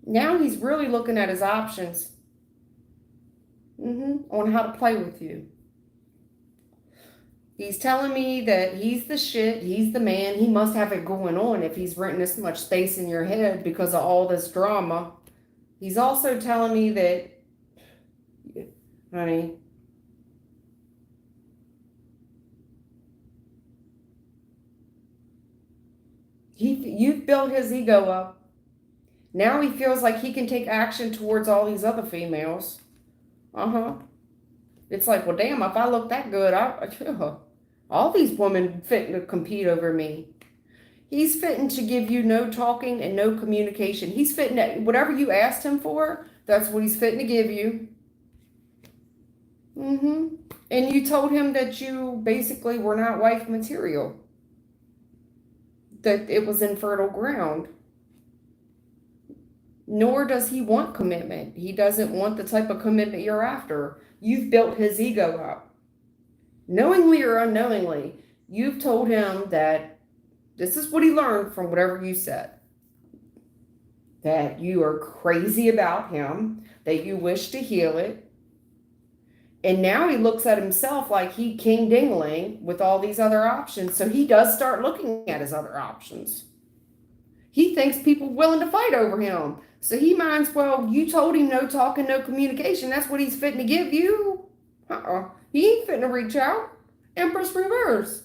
Now he's really looking at his options on how to play with you. He's telling me that he's the shit, he's the man, he must have it going on if he's renting this much space in your head because of all this drama. He's also telling me that, honey, you've built his ego up. Now he feels like he can take action towards all these other females. It's like, well, damn, if I look that good, all these women fitting to compete over me. He's fitting to give you no talking and no communication. He's fitting to, whatever you asked him for, that's what he's fitting to give you. And you told him that you basically were not wife material. That it was infertile ground. Nor does he want commitment. He doesn't want the type of commitment you're after. You've built his ego up. Knowingly or unknowingly, you've told him that this is what he learned from whatever you said. That you are crazy about him, that you wish to heal it. And now he looks at himself like he king dingling with all these other options. So he does start looking at his other options. He thinks people willing to fight over him. So he might as well, you told him no talking, no communication. That's what he's fitting to give you. He ain't fitting to reach out. Empress reverse.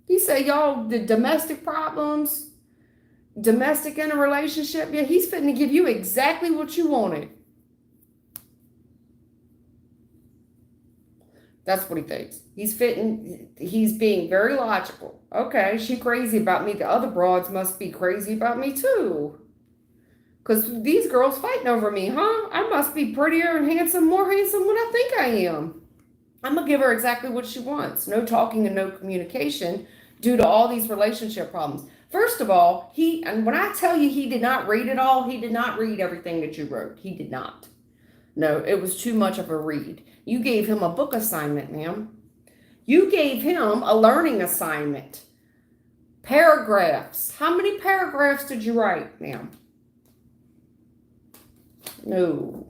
He said, y'all, the domestic problems, domestic in a relationship, yeah, he's fitting to give you exactly what you wanted. That's what he thinks. He's being very logical. Okay, she crazy about me. The other broads must be crazy about me too. Because these girls fighting over me, huh? I must be prettier and more handsome than I think I am. I'm going to give her exactly what she wants. No talking and no communication due to all these relationship problems. First of all, and when I tell you he did not read it all, he did not read everything that you wrote. He did not. No, it was too much of a read. You gave him a book assignment, ma'am. You gave him a learning assignment. Paragraphs. How many paragraphs did you write, ma'am? No.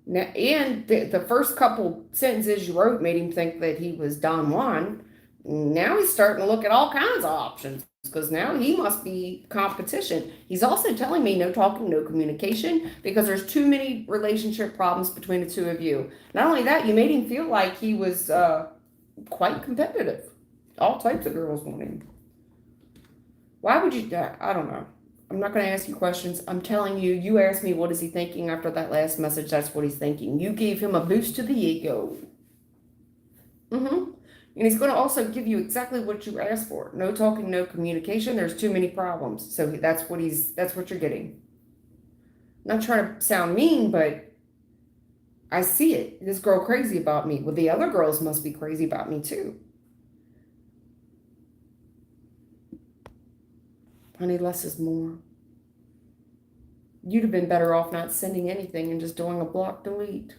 Now, and the first couple sentences you wrote made him think that he was Don Juan. Now he's starting to look at all kinds of options because now he must be competition. He's also telling me no talking, no communication because there's too many relationship problems between the two of you. Not only that, you made him feel like he was quite competitive. All types of girls want him. Why would you? I don't know. I'm not going to ask you questions. I'm telling you, you asked me what is he thinking after that last message. That's what he's thinking. You gave him a boost to the ego. And he's going to also give you exactly what you asked for. No talking, no communication. There's too many problems. So that's what you're getting. I'm not trying to sound mean, but I see it. This girl crazy about me. Well, the other girls must be crazy about me too. Honey, less is more. You'd have been better off not sending anything and just doing a block delete.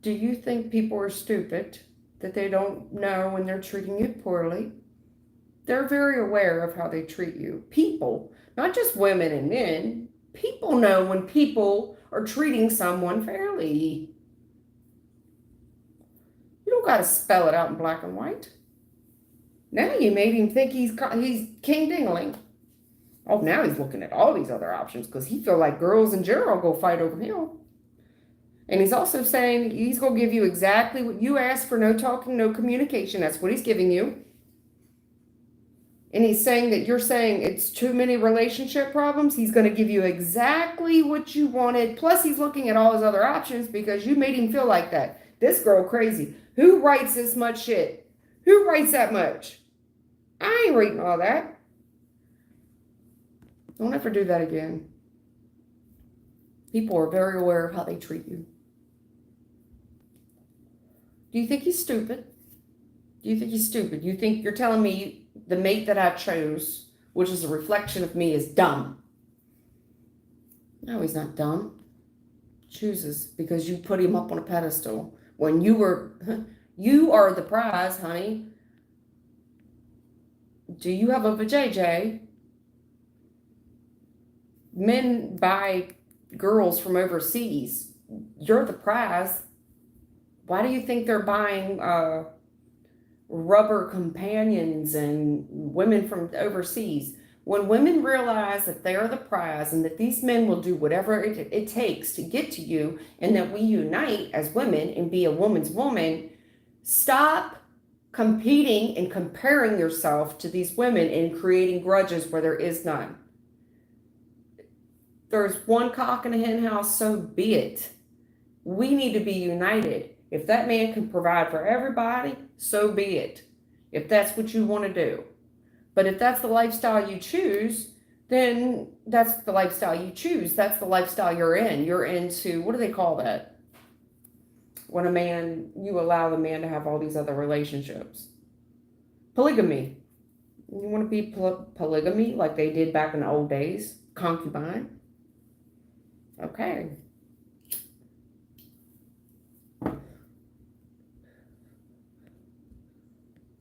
Do you think people are stupid? That they don't know when they're treating you poorly? They're very aware of how they treat you. People, not just women and men, people know when people are treating someone fairly. You don't got to spell it out in black and white. Now you made him think he's king dingling. Oh, now he's looking at all these other options because he feel like girls in general go fight over him. And he's also saying he's going to give you exactly what you asked for. No talking, no communication. That's what he's giving you. And he's saying that you're saying it's too many relationship problems. He's going to give you exactly what you wanted. Plus, he's looking at all his other options because you made him feel like that. This girl crazy. Who writes this much shit? Who writes that much? I ain't reading all that. Don't ever do that again. People are very aware of how they treat you. Do you think he's stupid? Do you think he's stupid? You think you're telling me the mate that I chose, which is a reflection of me, is dumb? No, he's not dumb. Chooses because you put him up on a pedestal when you are the prize, honey. Do you have a vajayjay? Men buy girls from overseas. You're the prize. Why do you think they're buying rubber companions and women from overseas? When women realize that they are the prize and that these men will do whatever it takes to get to you and that we unite as women and be a woman's woman, stop competing and comparing yourself to these women and creating grudges where there is none. There's one cock in a hen house, so be it. We need to be united. If that man can provide for everybody, so be it. If that's what you want to do. But if that's the lifestyle you choose, then that's the lifestyle you choose. That's the lifestyle you're in. You're into, what do they call that? When you allow the man to have all these other relationships. Polygamy. You want to be polygamy like they did back in the old days? Concubine. Okay.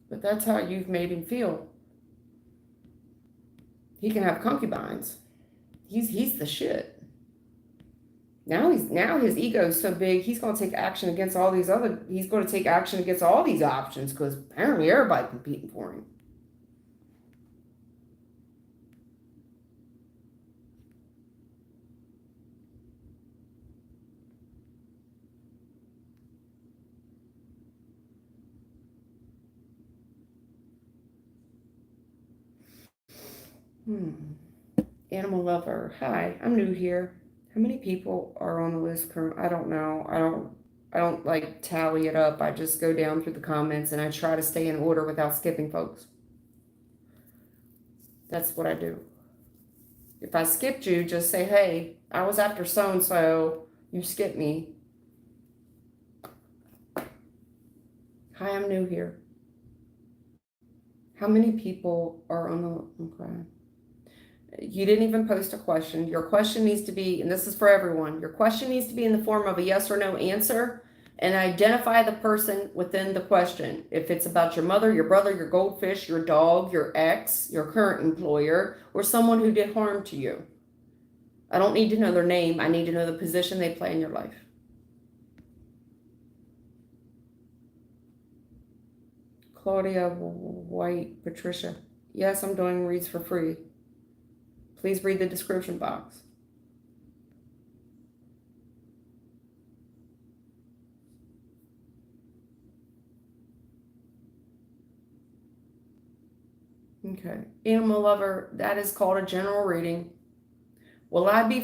But that's how you've made him feel. He can have concubines. He's the shit. Now his ego is so big, he's going to take action against all these he's going to take action against all these options because apparently everybody's competing for him. Animal lover. Hi, I'm new here. How many people are on the list currently? I don't know. I don't like tally it up. I just go down through the comments and I try to stay in order without skipping folks. That's what I do. If I skipped you, just say, hey, I was after so-and-so. You skipped me. Hi, I'm new here. How many people are on the... Okay. You didn't even post a question. Your question needs to be, and this is for everyone, your question needs to be in the form of a yes or no answer, and identify the person within the question. If it's about your mother, your brother, your goldfish, your dog, your ex, your current employer, or someone who did harm to you. I don't need to know their name. I need to know the position they play in your life. Claudia White, Patricia. Yes, I'm doing reads for free. Please read the description box. Okay. Animal lover, that is called a general reading. Will I be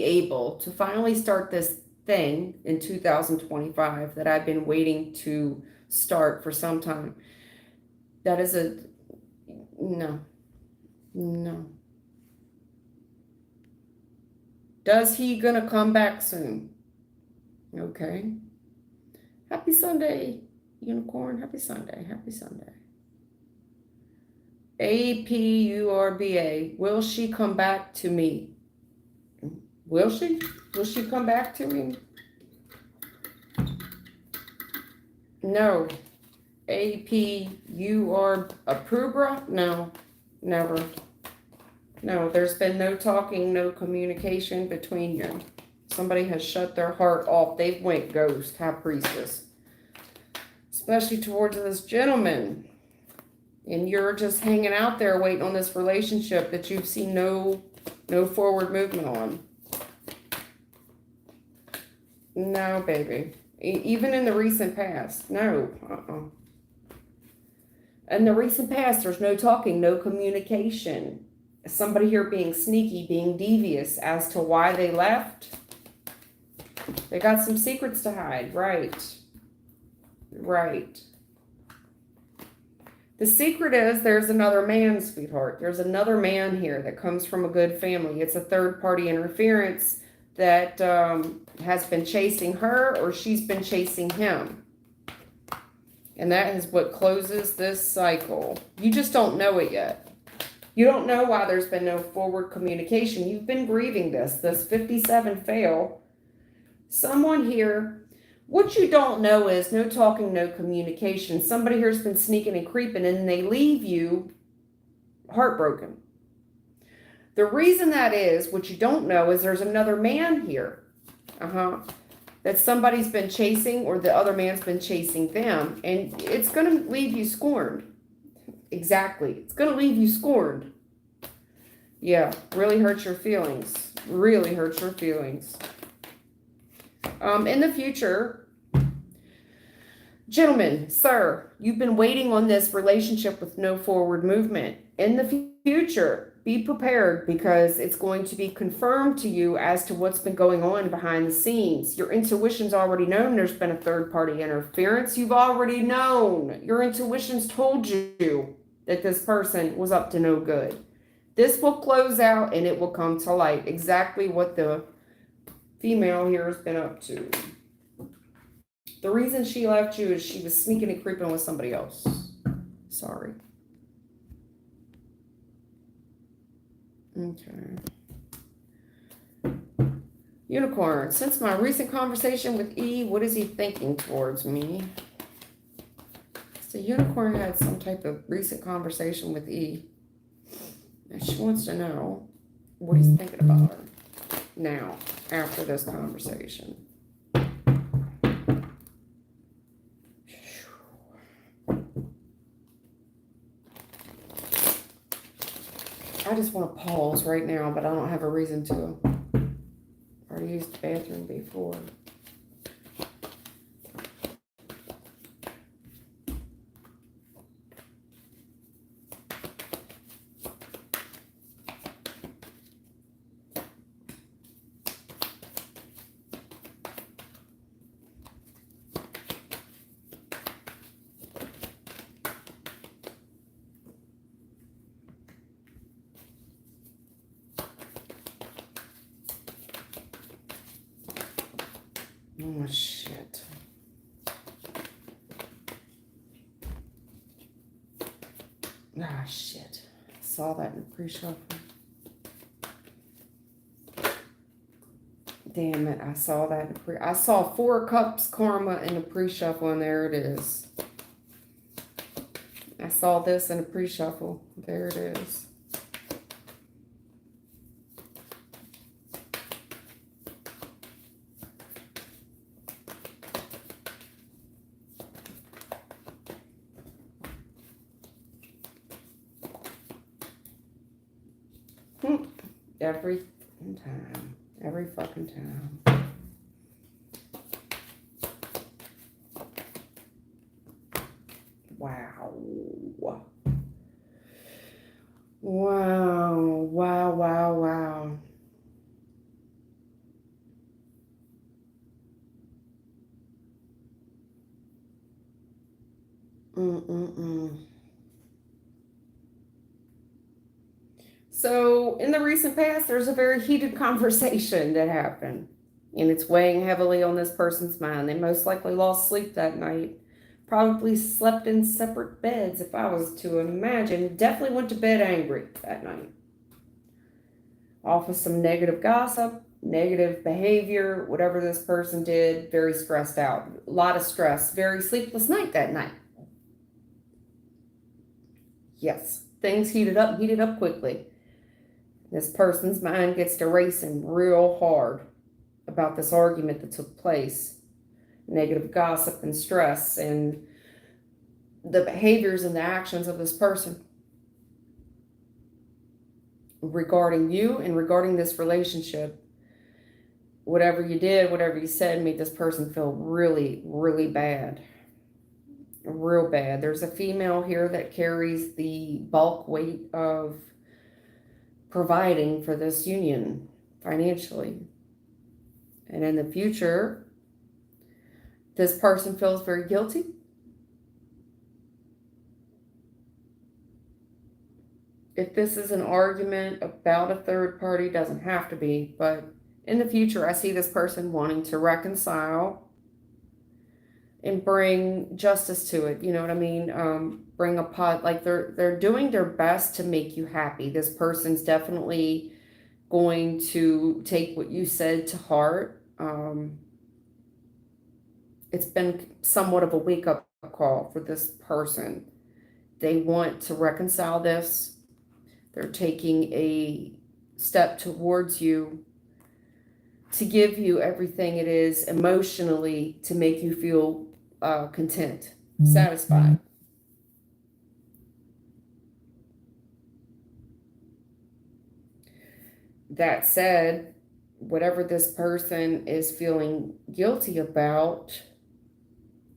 able to finally start this thing in 2025 that I've been waiting to start for some time? That is a no. No. Does he gonna come back soon? Okay. Happy Sunday, unicorn. Happy Sunday. Happy Sunday. APURBA. Will she come back to me? Will she? Will she come back to me? No. APUR Aprubra? No. Never. No, there's been no talking, no communication between you. Somebody has shut their heart off. They've went ghost, high priestess. Especially towards this gentleman. And you're just hanging out there waiting on this relationship that you've seen no forward movement on. No, baby. Even in the recent past. No. In the recent past, there's no talking, no communication. Somebody here being sneaky, being devious as to why they left. They got some secrets to hide. Right. Right. The secret is there's another man, sweetheart. There's another man here that comes from a good family. It's a third-party interference that has been chasing her, or she's been chasing him. And that is what closes this cycle. You just don't know it yet. You don't know why there's been no forward communication. You've been grieving this 57 fail. Someone here, what you don't know is no talking, no communication. Somebody here's been sneaking and creeping, and they leave you heartbroken. The reason that is, what you don't know is there's another man here. That somebody's been chasing, or the other man's been chasing them, and it's going to leave you scorned. Exactly. It's going to leave you scorned. Yeah, really hurts your feelings. Really hurts your feelings. In the future, gentlemen, sir, you've been waiting on this relationship with no forward movement. In the future, be prepared, because it's going to be confirmed to you as to what's been going on behind the scenes. Your intuition's already known there's been a third-party interference. You've already known. Your intuition's told you that this person was up to no good. This will close out, and it will come to light exactly what the female here has been up to. The reason she left you is she was sneaking and creeping with somebody else. Sorry. Okay. Unicorn, since my recent conversation with E, what is he thinking towards me? So Unicorn had some type of recent conversation with E. And she wants to know what he's thinking about her now, after this conversation. I just want to pause right now, but I don't have a reason to. I already used the bathroom before. Oh, shit. Ah, shit. Saw that in the pre-shuffle. Damn it, I saw that in the I saw 4 cups karma in the pre-shuffle, and there it is. I saw this in the pre-shuffle. There it is. Every time. Every fucking time. Wow. Wow. Wow, wow, wow. So, in the recent past, there's a very heated conversation that happened, and it's weighing heavily on this person's mind. They most likely lost sleep that night, probably slept in separate beds, if I was to imagine. Definitely went to bed angry that night, off of some negative gossip, negative behavior, whatever this person did, very stressed out. A lot of stress, very sleepless night that night. Yes, things heated up quickly. This person's mind gets to racing real hard about this argument that took place. Negative gossip and stress and the behaviors and the actions of this person regarding you and regarding this relationship. Whatever you did, whatever you said made this person feel really, really bad. Real bad. There's a female here that carries the bulk weight of providing for this union financially. And in the future, this person feels very guilty. If this is an argument about a third party, doesn't have to be, but in the future, I see this person wanting to reconcile and bring justice to it. You know what I mean? Bring a pot, like they're doing their best to make you happy. This person's definitely going to take what you said to heart. It's been somewhat of a wake-up call for this person. They want to reconcile this. They're taking a step towards you to give you everything it is emotionally to make you feel content, satisfied. That said, whatever this person is feeling guilty about,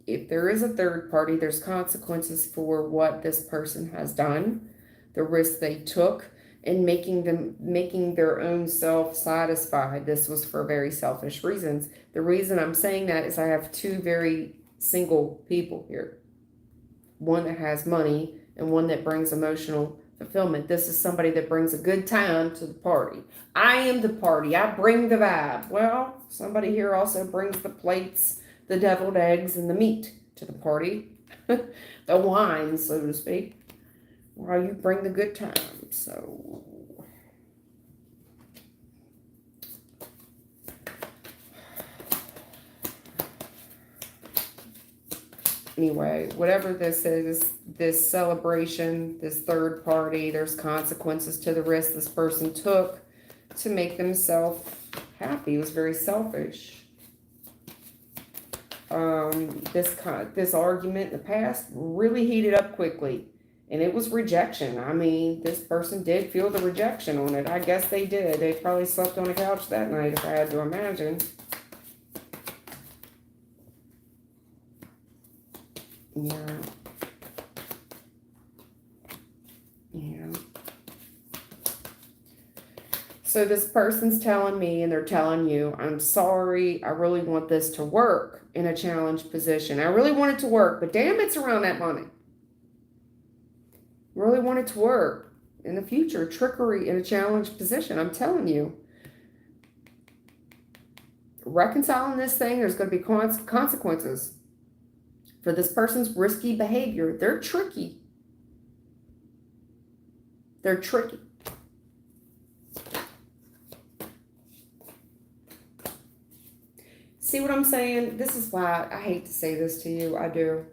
if there is a third party, there's consequences for what this person has done, the risk they took, and making their own self satisfied. This was for very selfish reasons. The reason I'm saying that is I have 2 very single people here. One that has money and one that brings emotional fulfillment. This is somebody that brings a good time to the party. I am the party. I bring the vibe. Well, somebody here also brings the plates, the deviled eggs, and the meat to the party. The wine, so to speak. While you bring the good time. So anyway, whatever this is, this celebration, this third party, there's consequences to the risk this person took to make themselves happy. It was very selfish. This argument in the past really heated up quickly. And it was rejection. I mean, this person did feel the rejection on it. I guess they did. They probably slept on the couch that night, if I had to imagine. Yeah. So this person's telling me, and they're telling you, I'm sorry, I really want this to work in a challenged position. I really want it to work, but damn, it's around that money. Really want it to work in the future. Trickery in a challenged position, I'm telling you. reconciling this thing, there's going to be consequences for this person's risky behavior. They're tricky. They're tricky. See what I'm saying? This is why I hate to say this to you. I do.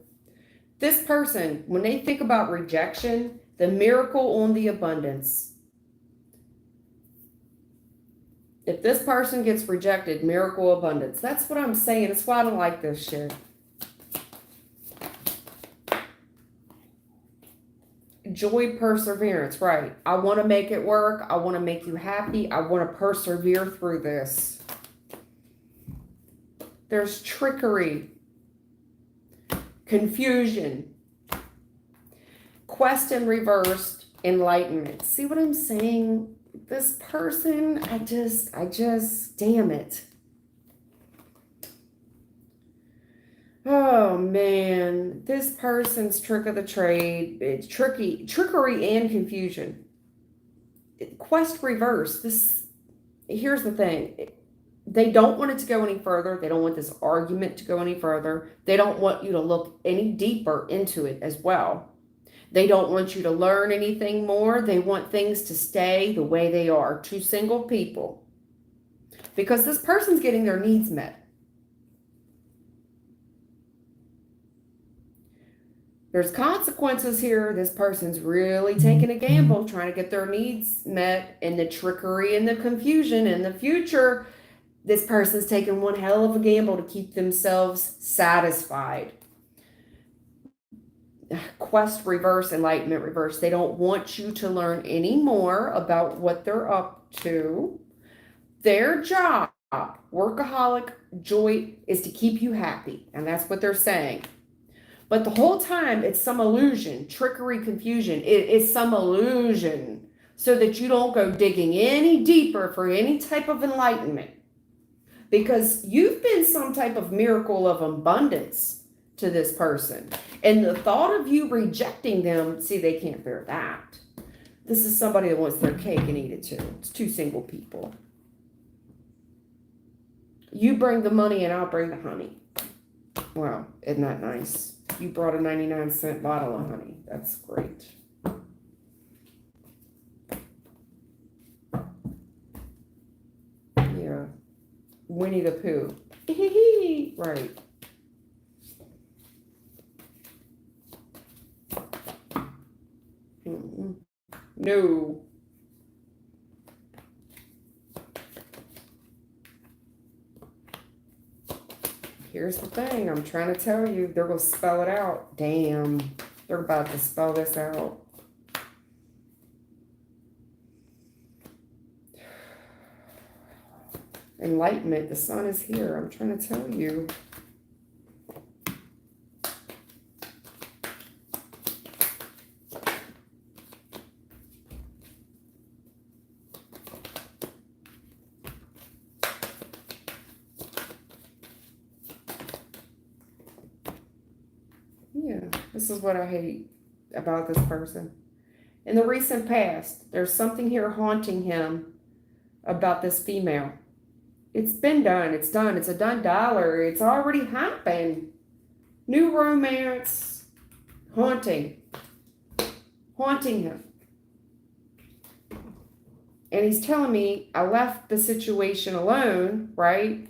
This person, when they think about rejection, the miracle on the abundance. If this person gets rejected, miracle abundance. That's what I'm saying. That's why I don't like this shit. Joy, perseverance, right. I want to make it work. I want to make you happy. I want to persevere through this. There's trickery, confusion, quest in reversed, enlightenment. See what I'm saying? This person, I just, damn it. Oh man, this person's trick of the trade. It's trickery and confusion. Quest reverse. Here's the thing. They don't want it to go any further. They don't want this argument to go any further. They don't want you to look any deeper into it as well. They don't want you to learn anything more. They want things to stay the way they are. Two single people. Because this person's getting their needs met. There's consequences here. This person's really taking a gamble, trying to get their needs met, and the trickery and the confusion in the future. This person's taking one hell of a gamble to keep themselves satisfied. Quest reverse, enlightenment reverse. They don't want you to learn any more about what they're up to. Their job, workaholic joy, is to keep you happy. And that's what they're saying. But the whole time, it's some illusion, trickery, confusion. It's some illusion so that you don't go digging any deeper for any type of enlightenment. Because you've been some type of miracle of abundance to this person. And the thought of you rejecting them, see, they can't bear that. This is somebody that wants their cake and eat it too. It's two single people. You bring the money and I'll bring the honey. Wow, isn't that nice? You brought a 99-cent bottle of honey. That's great. Yeah. Winnie the Pooh. Right. No. Here's the thing. I'm trying to tell you. They're going to spell it out. Damn. They're about to spell this out. Enlightenment. The sun is here. I'm trying to tell you. Yeah, this is what I hate about this person. In the recent past, there's something here haunting him about this female. It's been done. It's done. It's a done dollar. It's already happened. New romance. Haunting. Haunting him. And he's telling me, I left the situation alone, right?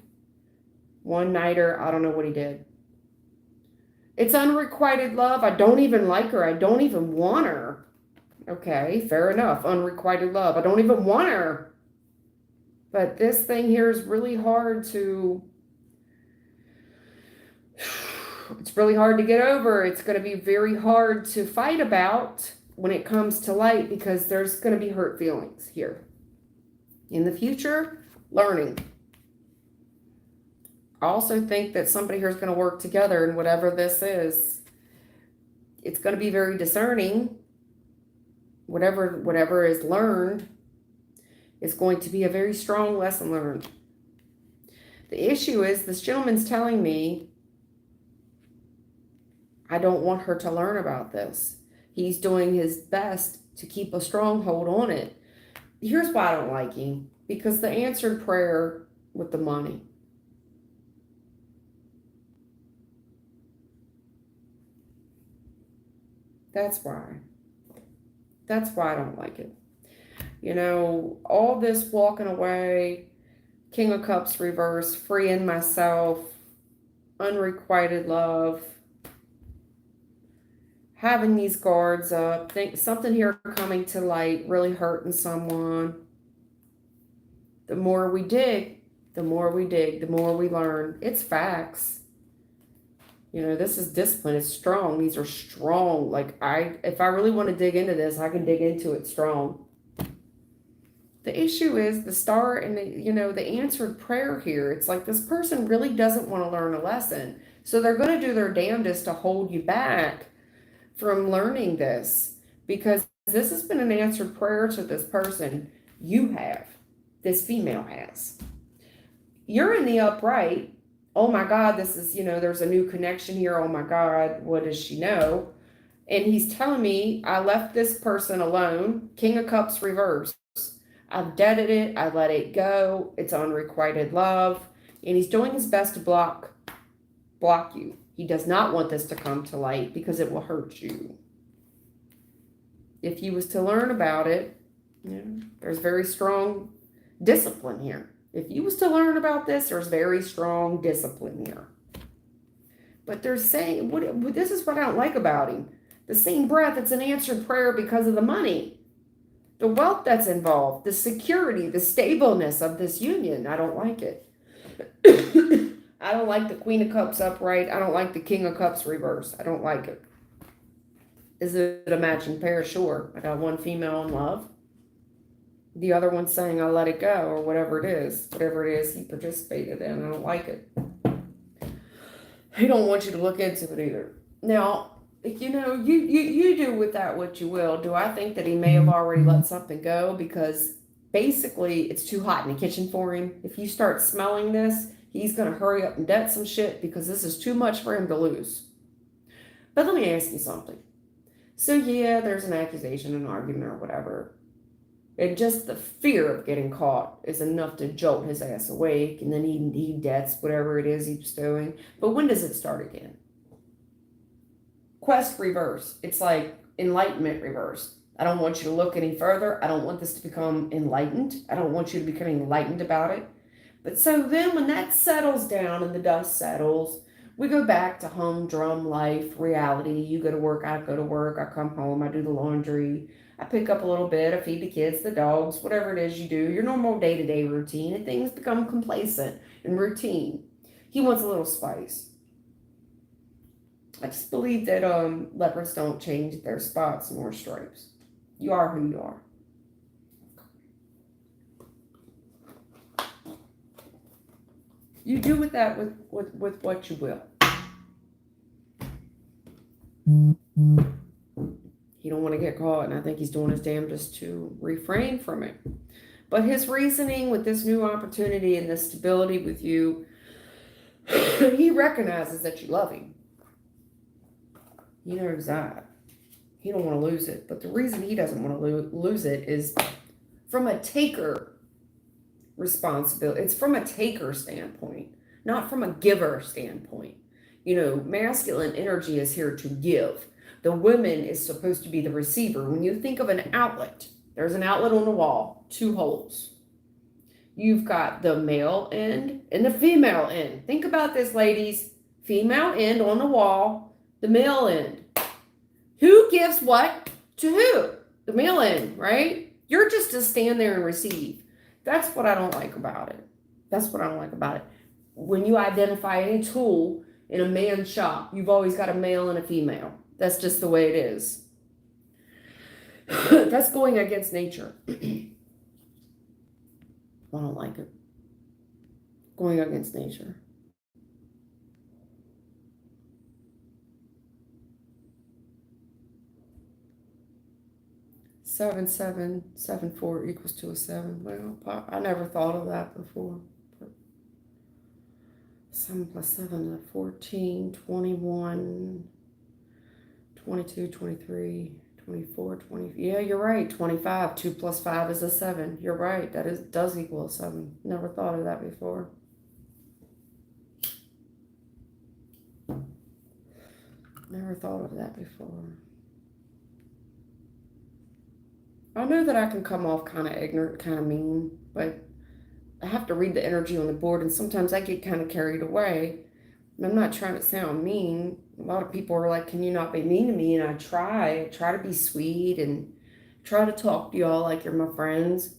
One nighter. I don't know what he did. It's unrequited love. I don't even like her. I don't even want her. Okay, fair enough. Unrequited love. I don't even want her. But this thing here is really hard to... It's really hard to get over. It's going to be very hard to fight about when it comes to light because there's going to be hurt feelings here. In the future, learning. I also think that somebody here is going to work together and whatever this is, it's going to be very discerning. Whatever is learned is going to be a very strong lesson learned. The issue is this gentleman's telling me I don't want her to learn about this. He's doing his best to keep a stronghold on it. Here's why I don't like him. Because the answered prayer with the money. That's why. That's why I don't like it. You know, all this walking away, King of Cups reverse, freeing myself, unrequited love, having these guards up, think something here coming to light, really hurting someone. The more we dig, the more we dig, the more we learn. It's facts. You know, this is discipline. It's strong. These are strong. Like if I really want to dig into this, I can dig into it strong. The issue is the star and the answered prayer here. It's like this person really doesn't want to learn a lesson. So they're going to do their damnedest to hold you back from learning this, because this has been an answered prayer to this person. You have. This female has. You're in the upright. Oh my God, this is, there's a new connection here. Oh my God, what does she know? And he's telling me I left this person alone. King of Cups reverse. I've deaded it. I let it go. It's unrequited love. And he's doing his best to block you. He does not want this to come to light because it will hurt you. If he was to learn about it, there's very strong discipline here. If you was to learn about this, there's very strong discipline here. But they're saying, this is what I don't like about him. The same breath, it's an answered prayer because of the money. The wealth that's involved, the security, the stableness of this union. I don't like it. I don't like the Queen of Cups upright. I don't like the King of Cups reverse. I don't like it. Is it a matching pair? Sure. I got one female in love. The other one's saying, I let it go, or whatever it is. Whatever it is he participated in. I don't like it. He don't want you to look into it either. Now, you do with that what you will. Do I think that he may have already let something go because basically it's too hot in the kitchen for him? If you start smelling this, he's going to hurry up and debt some shit because this is too much for him to lose. But let me ask you something. So yeah, there's an accusation, an argument, or whatever. And just the fear of getting caught is enough to jolt his ass awake, and then he debts whatever it is he's doing. But when does it start again? Quest reverse. It's like enlightenment reverse. I don't want you to look any further. I don't want this to become enlightened. I don't want you to become enlightened about it. But so then when that settles down and the dust settles, we go back to humdrum life, reality. You go to work, I go to work, I come home, I do the laundry, I pick up a little bit, I feed the kids, the dogs, whatever it is you do, your normal day-to-day routine, and things become complacent and routine. He wants a little spice. I just believe that leopards don't change their spots nor stripes. You are who you are. You do with that with what you will. He don't want to get caught, and I think he's doing his damnedest to refrain from it. But his reasoning with this new opportunity and this stability with you, he recognizes that you love him. He knows that. He don't want to lose it. But the reason he doesn't want to lose it is from a taker responsibility. It's from a taker standpoint, not from a giver standpoint. Masculine energy is here to give. The woman is supposed to be the receiver. When you think of an outlet, there's an outlet on the wall, 2 holes. You've got the male end and the female end. Think about this, ladies. Female end on the wall, the male end. Who gives what to who? The male end, right? You're just to stand there and receive. That's what I don't like about it. That's what I don't like about it. When you identify any tool in a man's shop, you've always got a male and a female. That's just the way it is. That's going against nature. I don't like it. Going against nature. Seven, 7, 4 equals to a 7. Well, I never thought of that before. 7 plus 7 is 14, 21, 22, 23, 24, 20. Yeah, you're right. 25. 2 plus 5 is a 7. You're right. That does equal a 7. Never thought of that before. Never thought of that before. I know that I can come off kind of ignorant, kind of mean, but I have to read the energy on the board, and sometimes I get kind of carried away. And I'm not trying to sound mean. A lot of people are like, "Can you not be mean to me?" And I try to be sweet and try to talk to y'all like you're my friends.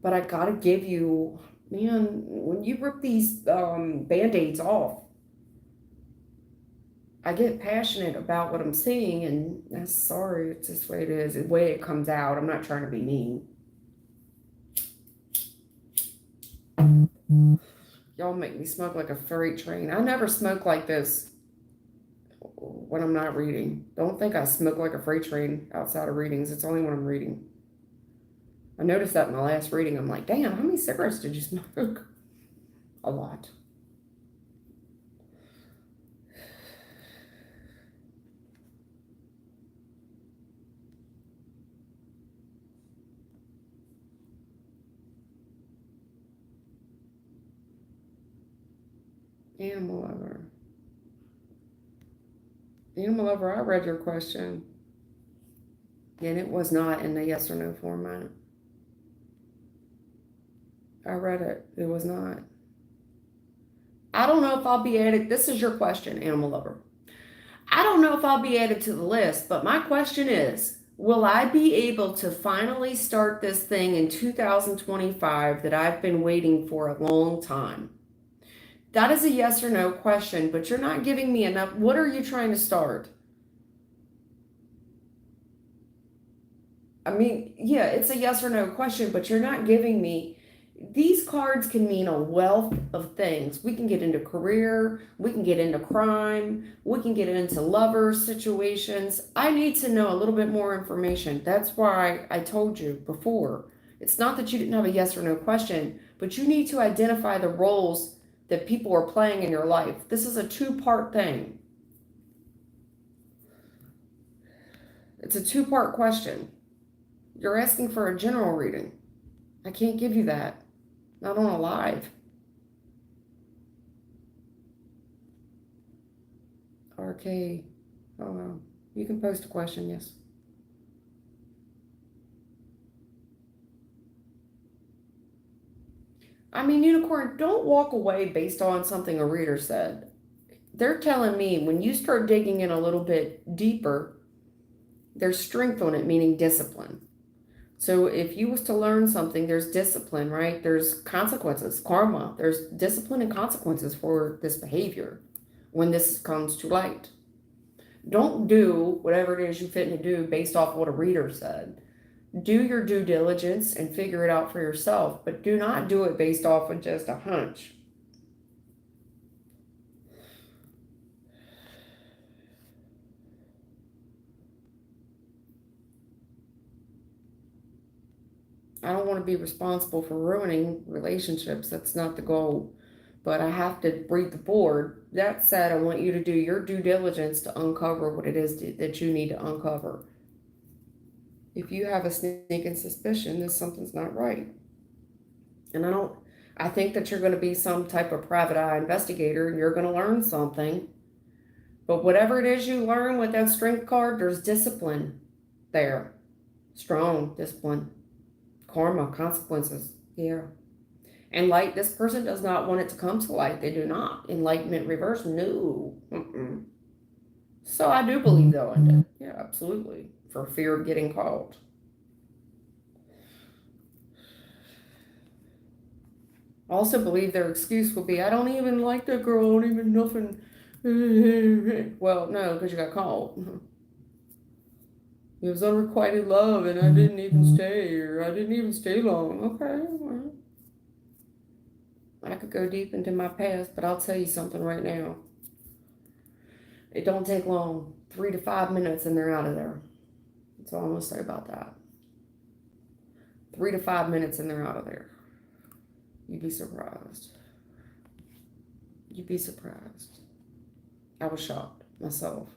But I gotta give you, man, when you rip these band-aids off, I get passionate about what I'm seeing, and that's sorry, it's just the way it is, the way it comes out. I'm not trying to be mean. Y'all make me smoke like a freight train. I never smoke like this when I'm not reading. Don't think I smoke like a freight train outside of readings. It's only when I'm reading. I noticed that in the last reading. I'm like, damn, how many cigarettes did you smoke? A lot. Animal lover. Animal lover, I read your question. And it was not in the yes or no format. I read it. It was not. I don't know if I'll be added. This is your question, animal lover. I don't know if I'll be added to the list, but my question is, will I be able to finally start this thing in 2025 that I've been waiting for a long time? That is a yes or no question, but you're not giving me enough. What are you trying to start? I mean, yeah, it's a yes or no question, but you're not giving me. These cards can mean a wealth of things. We can get into career, we can get into crime, we can get into lover situations. I need to know a little bit more information. That's why I told you before. It's not that you didn't have a yes or no question, but you need to identify the roles that people are playing in your life. This is a two-part thing. It's a two-part question. You're asking for a general reading. I can't give you that. Not on a live. RK. Oh, well. You can post a question, yes. I mean, unicorn, don't walk away based on something a reader said. They're telling me when you start digging in a little bit deeper, there's strength on it, meaning discipline. So if you was to learn something, there's discipline, right? There's consequences, karma. There's discipline and consequences for this behavior when this comes to light. Don't do whatever it is you fit to do based off what a reader said. Do your due diligence and figure it out for yourself, but do not do it based off of just a hunch. I don't want to be responsible for ruining relationships. That's not the goal. But I have to read the board. That said, I want you to do your due diligence to uncover what it is that you need to uncover. If you have a sneaking suspicion that something's not right, and I think that you're going to be some type of private eye investigator and you're going to learn something. But whatever it is you learn with that strength card, there's discipline there. Strong discipline. Karma, consequences. Yeah. And light, this person does not want it to come to light. They do not. Enlightenment reverse, no. Mm-mm. So I do believe they'll end it. Yeah, absolutely. For fear of getting caught. I also believe their excuse will be, I don't even like that girl. I don't even nothing. Well, no, because you got caught. It was unrequited love and I didn't even stay, or I didn't even stay long. Okay, well, I could go deep into my past, but I'll tell you something right now. It don't take long. 3 to 5 minutes and they're out of there. That's all I'm going to say about that. 3 to 5 minutes and they're out of there. You'd be surprised. You'd be surprised. I was shocked myself.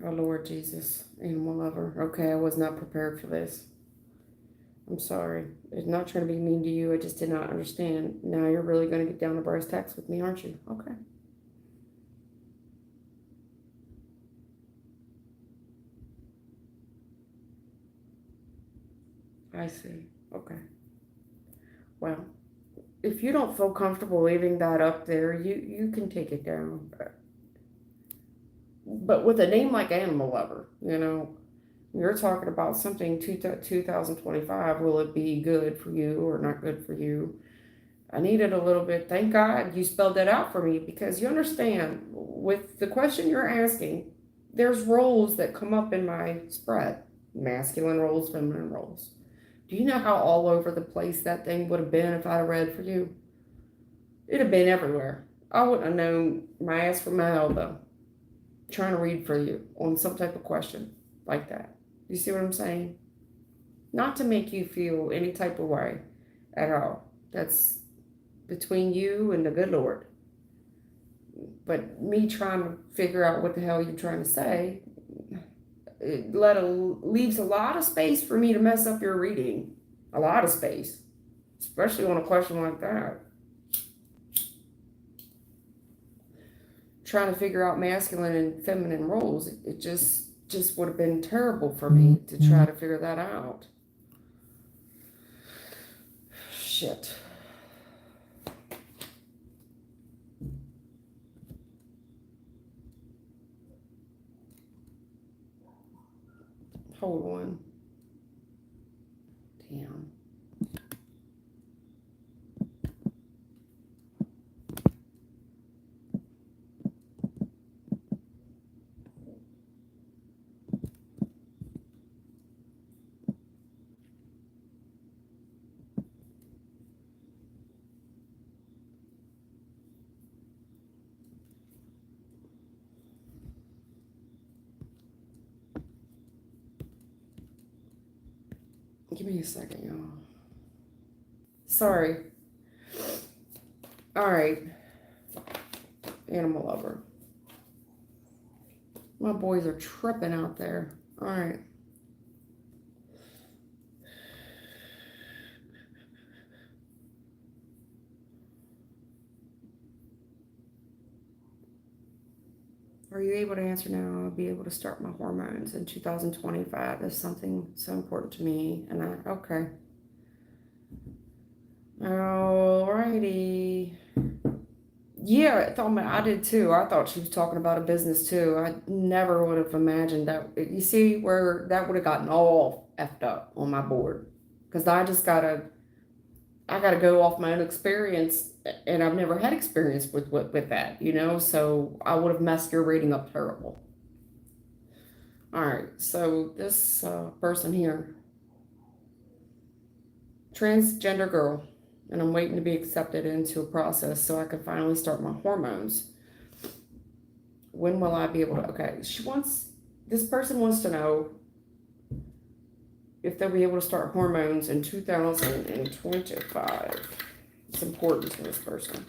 Oh, Lord Jesus, animal lover. Okay, I was not prepared for this. I'm sorry. I'm not trying to be mean to you. I just did not understand. Now you're really going to get down to brass tacks with me, aren't you? Okay. I see. Okay. Well, if you don't feel comfortable leaving that up there, you can take it down. But with a name like Animal Lover, you're talking about something 2025. Will it be good for you or not good for you? I needed a little bit. Thank God you spelled that out for me, because you understand with the question you're asking, there's roles that come up in my spread: masculine roles, feminine roles. Do you know how all over the place that thing would have been if I'd have read for you? It'd have been everywhere. I wouldn't have known my ass from my elbow trying to read for you on some type of question like that. You see what I'm saying? Not to make you feel any type of way at all. That's between you and the good Lord. But me trying to figure out what the hell you're trying to say, it leaves a lot of space for me to mess up your reading. A lot of space, especially on a question like that. Trying to figure out masculine and feminine roles, it just would have been terrible for me to try to figure that out. Shit. Hold on. Damn. Give me a second, y'all. Sorry. All right. Animal Lover. My boys are tripping out there. All right. Are you able to answer now? I'll be able to start my hormones in 2025. That's something so important to me. Okay. Alrighty. Yeah, I did too. I thought she was talking about a business too. I never would have imagined that. You see where that would have gotten all effed up on my board. Because I gotta go off my own experience, and I've never had experience with that, so I would have messed your rating up terrible. All right, so this person here, transgender girl, and I'm waiting to be accepted into a process so I can finally start my hormones. When will I be able to? Okay, this person wants to know if they'll be able to start hormones in 2025. It's important to this person.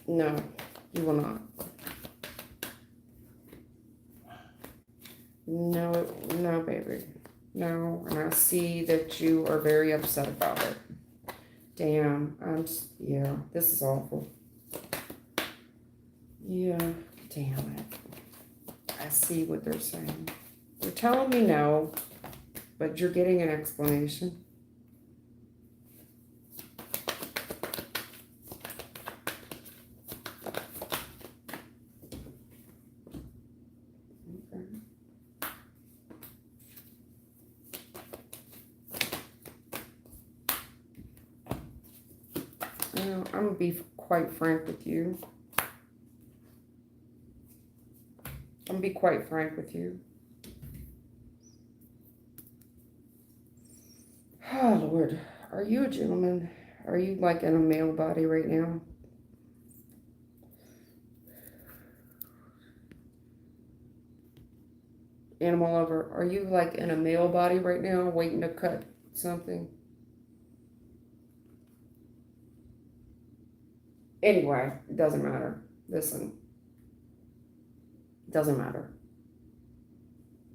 No, you will not. No, no, baby. No, and I see that you are very upset about it. Damn, yeah, this is awful. Yeah, damn it. I see what they're saying. They're telling me no, but you're getting an explanation. I'm gonna be quite frank with you. Oh, Lord. Are you a gentleman? Are you like in a male body right now? Animal Lover, are you like in a male body right now waiting to cut something? Anyway, it doesn't matter. Listen, it doesn't matter.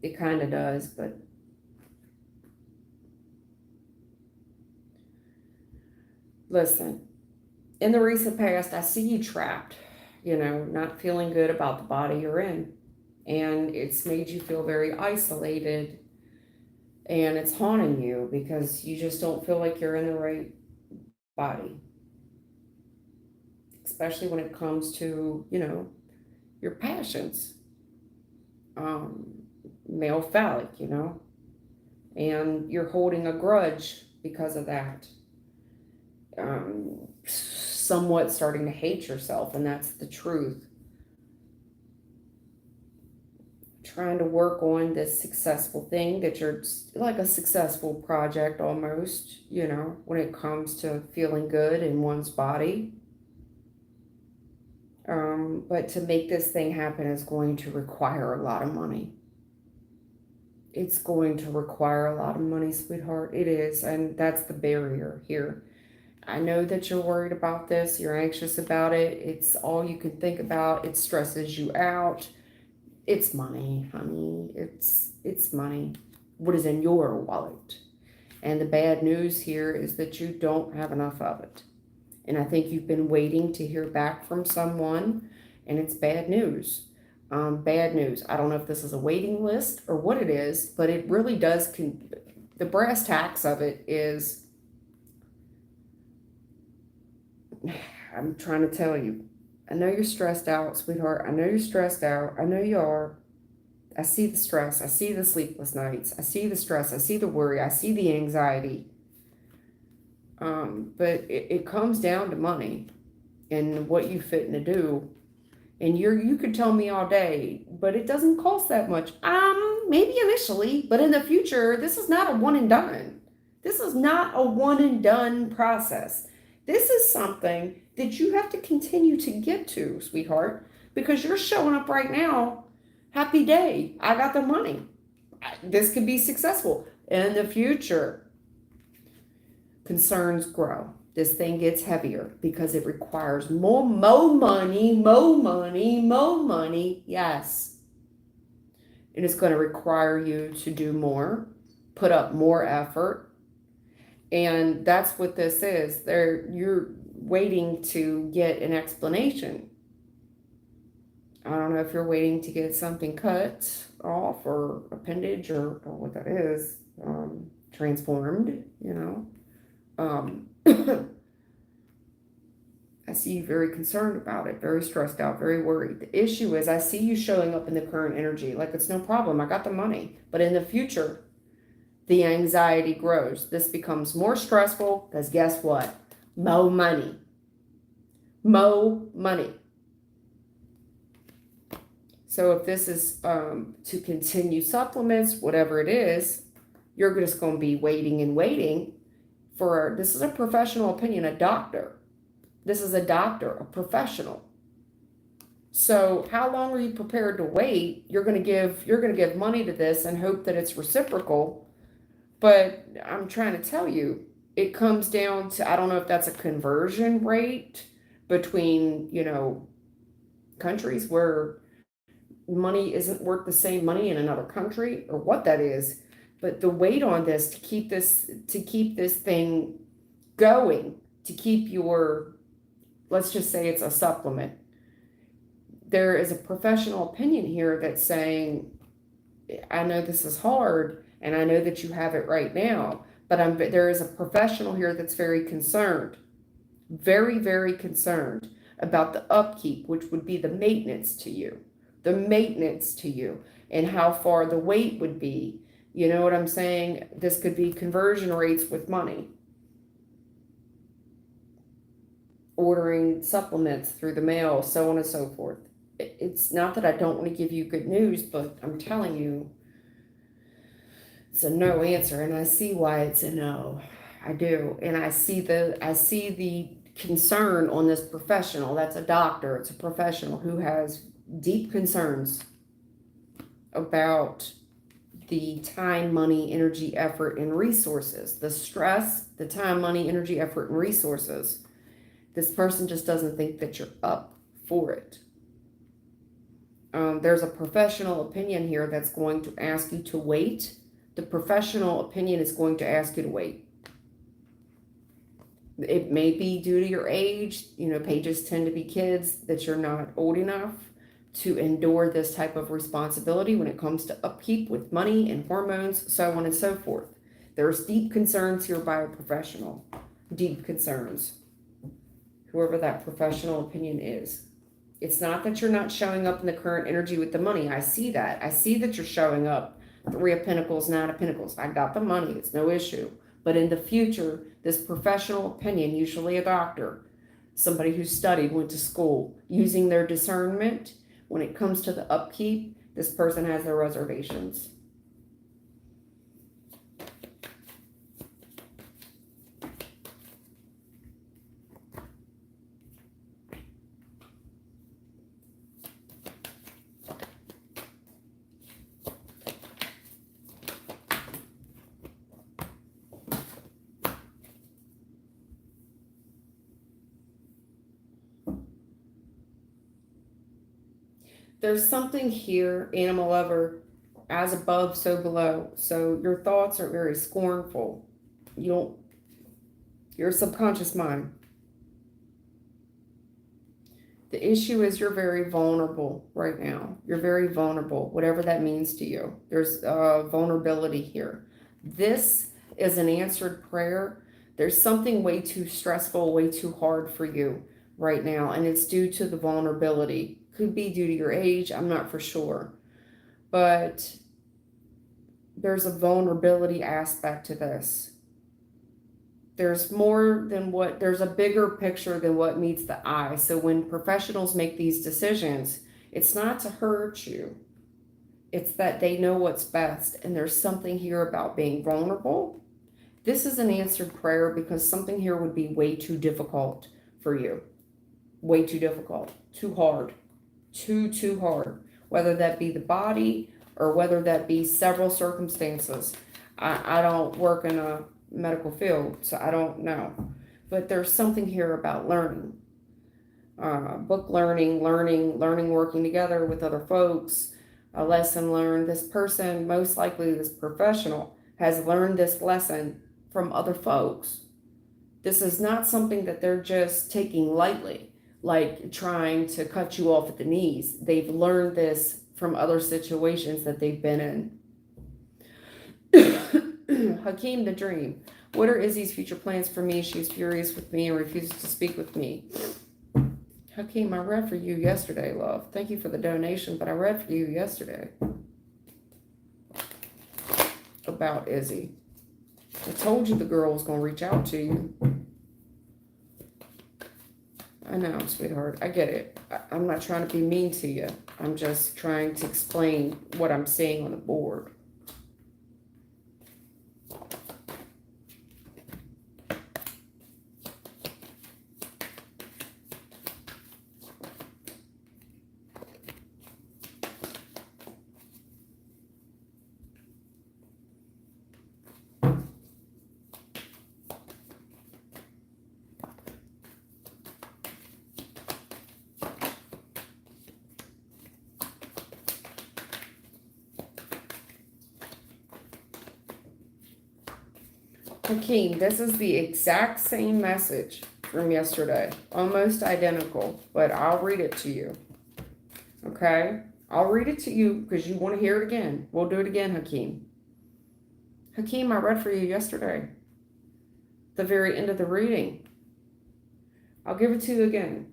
It kind of does, but Listen, in the recent past, I see you trapped, not feeling good about the body you're in. And it's made you feel very isolated, and it's haunting you because you just don't feel like you're in the right body, especially when it comes to, your passions, um, male phallic, and you're holding a grudge because of that. Somewhat starting to hate yourself, and that's the truth. Trying to work on this successful thing that you're like a successful project almost, when it comes to feeling good in one's body. But to make this thing happen is going to require a lot of money. It's going to require a lot of money, sweetheart. It is, and that's the barrier here. I know that you're worried about this. You're anxious about it. It's all you can think about. It stresses you out. It's money, honey. It's money. What is in your wallet? And the bad news here is that you don't have enough of it. And I think you've been waiting to hear back from someone, and it's bad news. Bad news. I don't know if this is a waiting list or what it is, but it really does. The brass tacks of it is, I'm trying to tell you, I know you're stressed out, sweetheart. I know you're stressed out. I know you are. I see the stress. I see the sleepless nights. I see the stress. I see the worry. I see the anxiety. But it comes down to money and what you fit to do. And you could tell me all day, but it doesn't cost that much. Maybe initially, but in the future, this is not a one and done. This is not a one and done process. This is something that you have to continue to get to, sweetheart, because you're showing up right now. Happy day. I got the money. This could be successful. In the future, concerns grow. This thing gets heavier because it requires more money. Yes. And it's going to require you to do more, put up more effort. And that's what this is. You're waiting to get an explanation. I don't know if you're waiting to get something cut off or appendage or what that is, transformed, I see you very concerned about it, very stressed out, very worried. The issue is I see you showing up in the current energy like it's no problem. I got the money. But in the future, the anxiety grows. This becomes more stressful because guess what? Mo money. So if this is to continue supplements, whatever it is, you're just going to be waiting for, this is a professional opinion, a doctor. This is a doctor, a professional. So how long are you prepared to wait? You're going to give money to this and hope that it's reciprocal. But I'm trying to tell you, it comes down to, I don't know if that's a conversion rate between, countries where money isn't worth the same money in another country or what that is. But the wait on this to keep this thing going, to keep your, let's just say it's a supplement. There is a professional opinion here that's saying, I know this is hard and I know that you have it right now, but there is a professional here that's very concerned, very, very concerned about the upkeep, which would be the maintenance to you, and how far the wait would be. You know what I'm saying? This could be conversion rates with money. Ordering supplements through the mail, so on and so forth. It's not that I don't want to give you good news, but I'm telling you, it's a no answer, and I see why it's a no. I do, and I see the concern on this professional. That's a doctor. It's a professional who has deep concerns about the time, money, energy, effort, and resources. The stress, the time, money, energy, effort, and resources. This person just doesn't think that you're up for it. There's a professional opinion here that's going to ask you to wait. The professional opinion is going to ask you to wait. It may be due to your age. You know, pages tend to be kids that you're not old enough to endure this type of responsibility when it comes to upkeep with money and hormones, so on and so forth. There's deep concerns here by a professional. Deep concerns. Whoever that professional opinion is. It's not that you're not showing up in the current energy with the money. I see that. I see that you're showing up. 3 of Pentacles, 9 of Pentacles. I got the money. It's no issue. But in the future, this professional opinion, usually a doctor, somebody who studied, went to school, using their discernment, when it comes to the upkeep, this person has their reservations. There's something here, animal lover, as above, so below. So your thoughts are very scornful. Your subconscious mind. The issue is you're very vulnerable right now. You're very vulnerable, whatever that means to you. There's vulnerability here. This is an answered prayer. There's something way too stressful, way too hard for you right now, and it's due to the vulnerability. Could be due to your age, I'm not for sure. But there's a vulnerability aspect to this. There's more than there's a bigger picture than what meets the eye. So when professionals make these decisions, it's not to hurt you. It's that they know what's best. And there's something here about being vulnerable. This is an answered prayer because something here would be way too difficult for you. Way too difficult. Too hard. Too hard, whether that be the body or whether that be several circumstances. I don't work in a medical field, so I don't know, but there's something here about learning, book learning, working together with other folks, a lesson learned. This person, most likely this professional, has learned this lesson from other folks. This is not something that they're just taking lightly, like trying to cut you off at the knees. They've learned this from other situations that they've been in. Hakeem the Dream. What are Izzy's future plans for me? She's furious with me and refuses to speak with me. Hakeem, I read for you yesterday, love. Thank you for the donation, but I read for you yesterday about Izzy. I told you the girl was going to reach out to you. I know, sweetheart. I get it. I'm not trying to be mean to you. I'm just trying to explain what I'm seeing on the board. Hakeem, this is the exact same message from yesterday. Almost identical, but I'll read it to you. Okay? I'll read it to you because you want to hear it again. We'll do it again, Hakeem. Hakeem, I read for you yesterday. The very end of the reading. I'll give it to you again.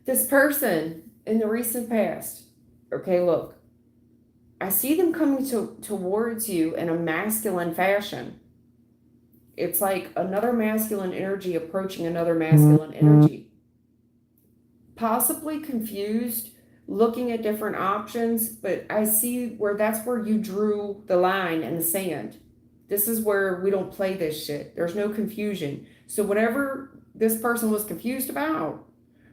This person in the recent past, okay, look, I see them coming towards you in a masculine fashion. It's like another masculine energy approaching another masculine energy. Possibly confused, looking at different options, but I see where that's where you drew the line in the sand. This is where we don't play this shit. There's no confusion. So whatever this person was confused about,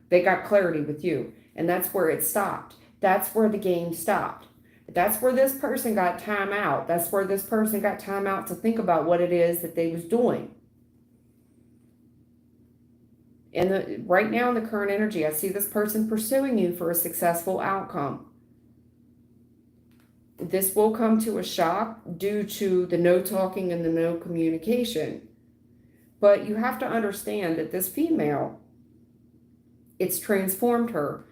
they got clarity with you. And that's where it stopped. That's where the game stopped. That's where this person got time out. That's where this person got time out to think about what it is that they was doing. And right now in the current energy, I see this person pursuing you for a successful outcome. This will come to a shock due to the no talking and the no communication. But you have to understand that this female, it's transformed her.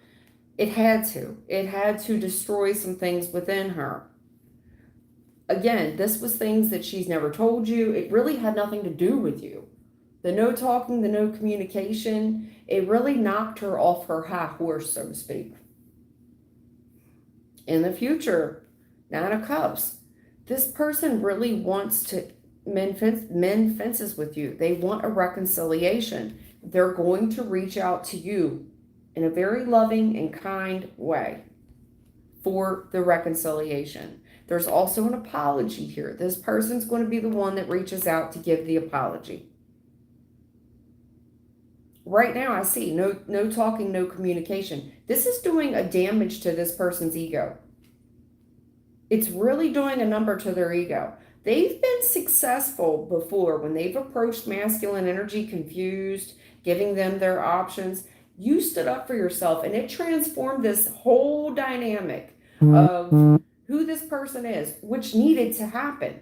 It had to. It had to destroy some things within her. Again, this was things that she's never told you. It really had nothing to do with you. The no talking, the no communication, it really knocked her off her high horse, so to speak. In the future, Nine of Cups, this person really wants to mend fences with you. They want a reconciliation. They're going to reach out to you in a very loving and kind way for the reconciliation. There's also an apology here. This person's going to be the one that reaches out to give the apology. Right now, I see no talking, no communication. This is doing a damage to this person's ego. It's really doing a number to their ego. They've been successful before when they've approached masculine energy confused, giving them their options. You stood up for yourself, and it transformed this whole dynamic of who this person is, which needed to happen.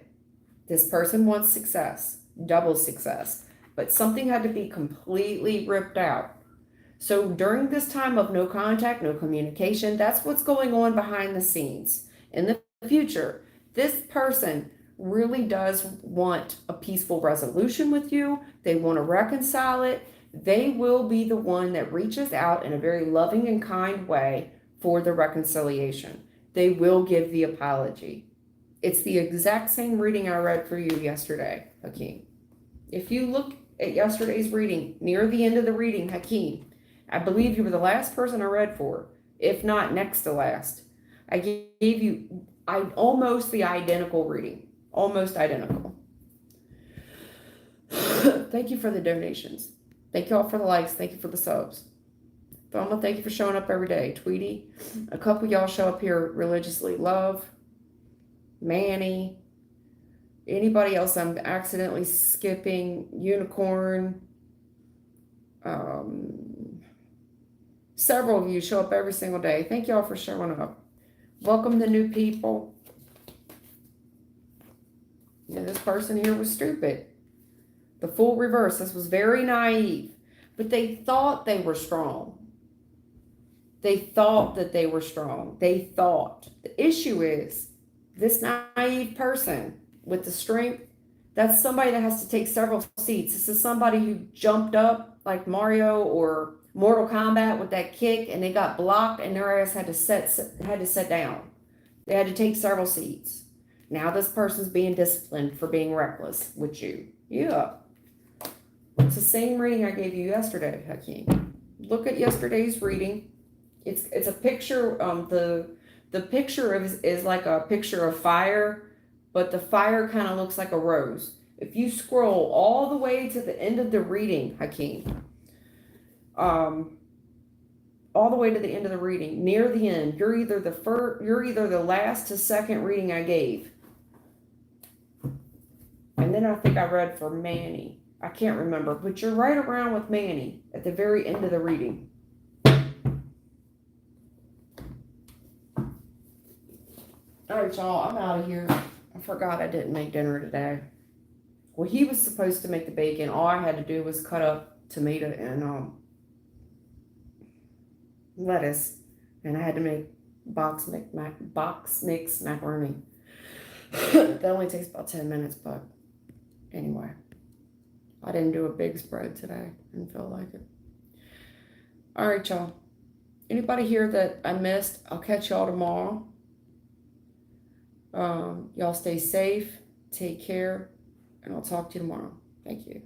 This person wants success, double success, but something had to be completely ripped out. So during this time of no contact, no communication, that's what's going on behind the scenes. In the future, this person really does want a peaceful resolution with you. They want to reconcile it. They will be the one that reaches out in a very loving and kind way for the reconciliation. They will give the apology. It's the exact same reading I read for you yesterday, Hakeem. If you look at yesterday's reading, near the end of the reading, Hakeem, I believe you were the last person I read for, if not next to last. I gave you almost the identical reading, almost identical. Thank you for the donations. Thank you all for the likes. Thank you for the subs. Thelma, thank you for showing up every day. Tweety, a couple of y'all show up here religiously. Love, Manny, anybody else I'm accidentally skipping, Unicorn. Several of you show up every single day. Thank y'all for showing up. Welcome the new people. Yeah, this person here was stupid. The full reverse. This was very naive. But they thought they were strong. They thought that they were strong. They thought. The issue is, this naive person with the strength, that's somebody that has to take several seats. This is somebody who jumped up like Mario or Mortal Kombat with that kick, and they got blocked, and their ass had to sit down. They had to take several seats. Now this person's being disciplined for being reckless with you. Yeah. It's the same reading I gave you yesterday, Hakeem. Look at yesterday's reading. It's a picture. The picture is like a picture of fire, but the fire kind of looks like a rose. If you scroll all the way to the end of the reading, Hakeem, all the way to the end of the reading, near the end, you're either the last to second reading I gave. And then I think I read for Manny. I can't remember, but you're right around with Manny at the very end of the reading. All right, y'all, I'm out of here. I forgot I didn't make dinner today. Well, he was supposed to make the bacon. All I had to do was cut up tomato and lettuce, and I had to make box mix macaroni. That only takes about 10 minutes, but anyway, I didn't do a big spread today. I didn't feel like it. All right, y'all. Anybody here that I missed, I'll catch y'all tomorrow. Y'all stay safe, take care, and I'll talk to you tomorrow. Thank you.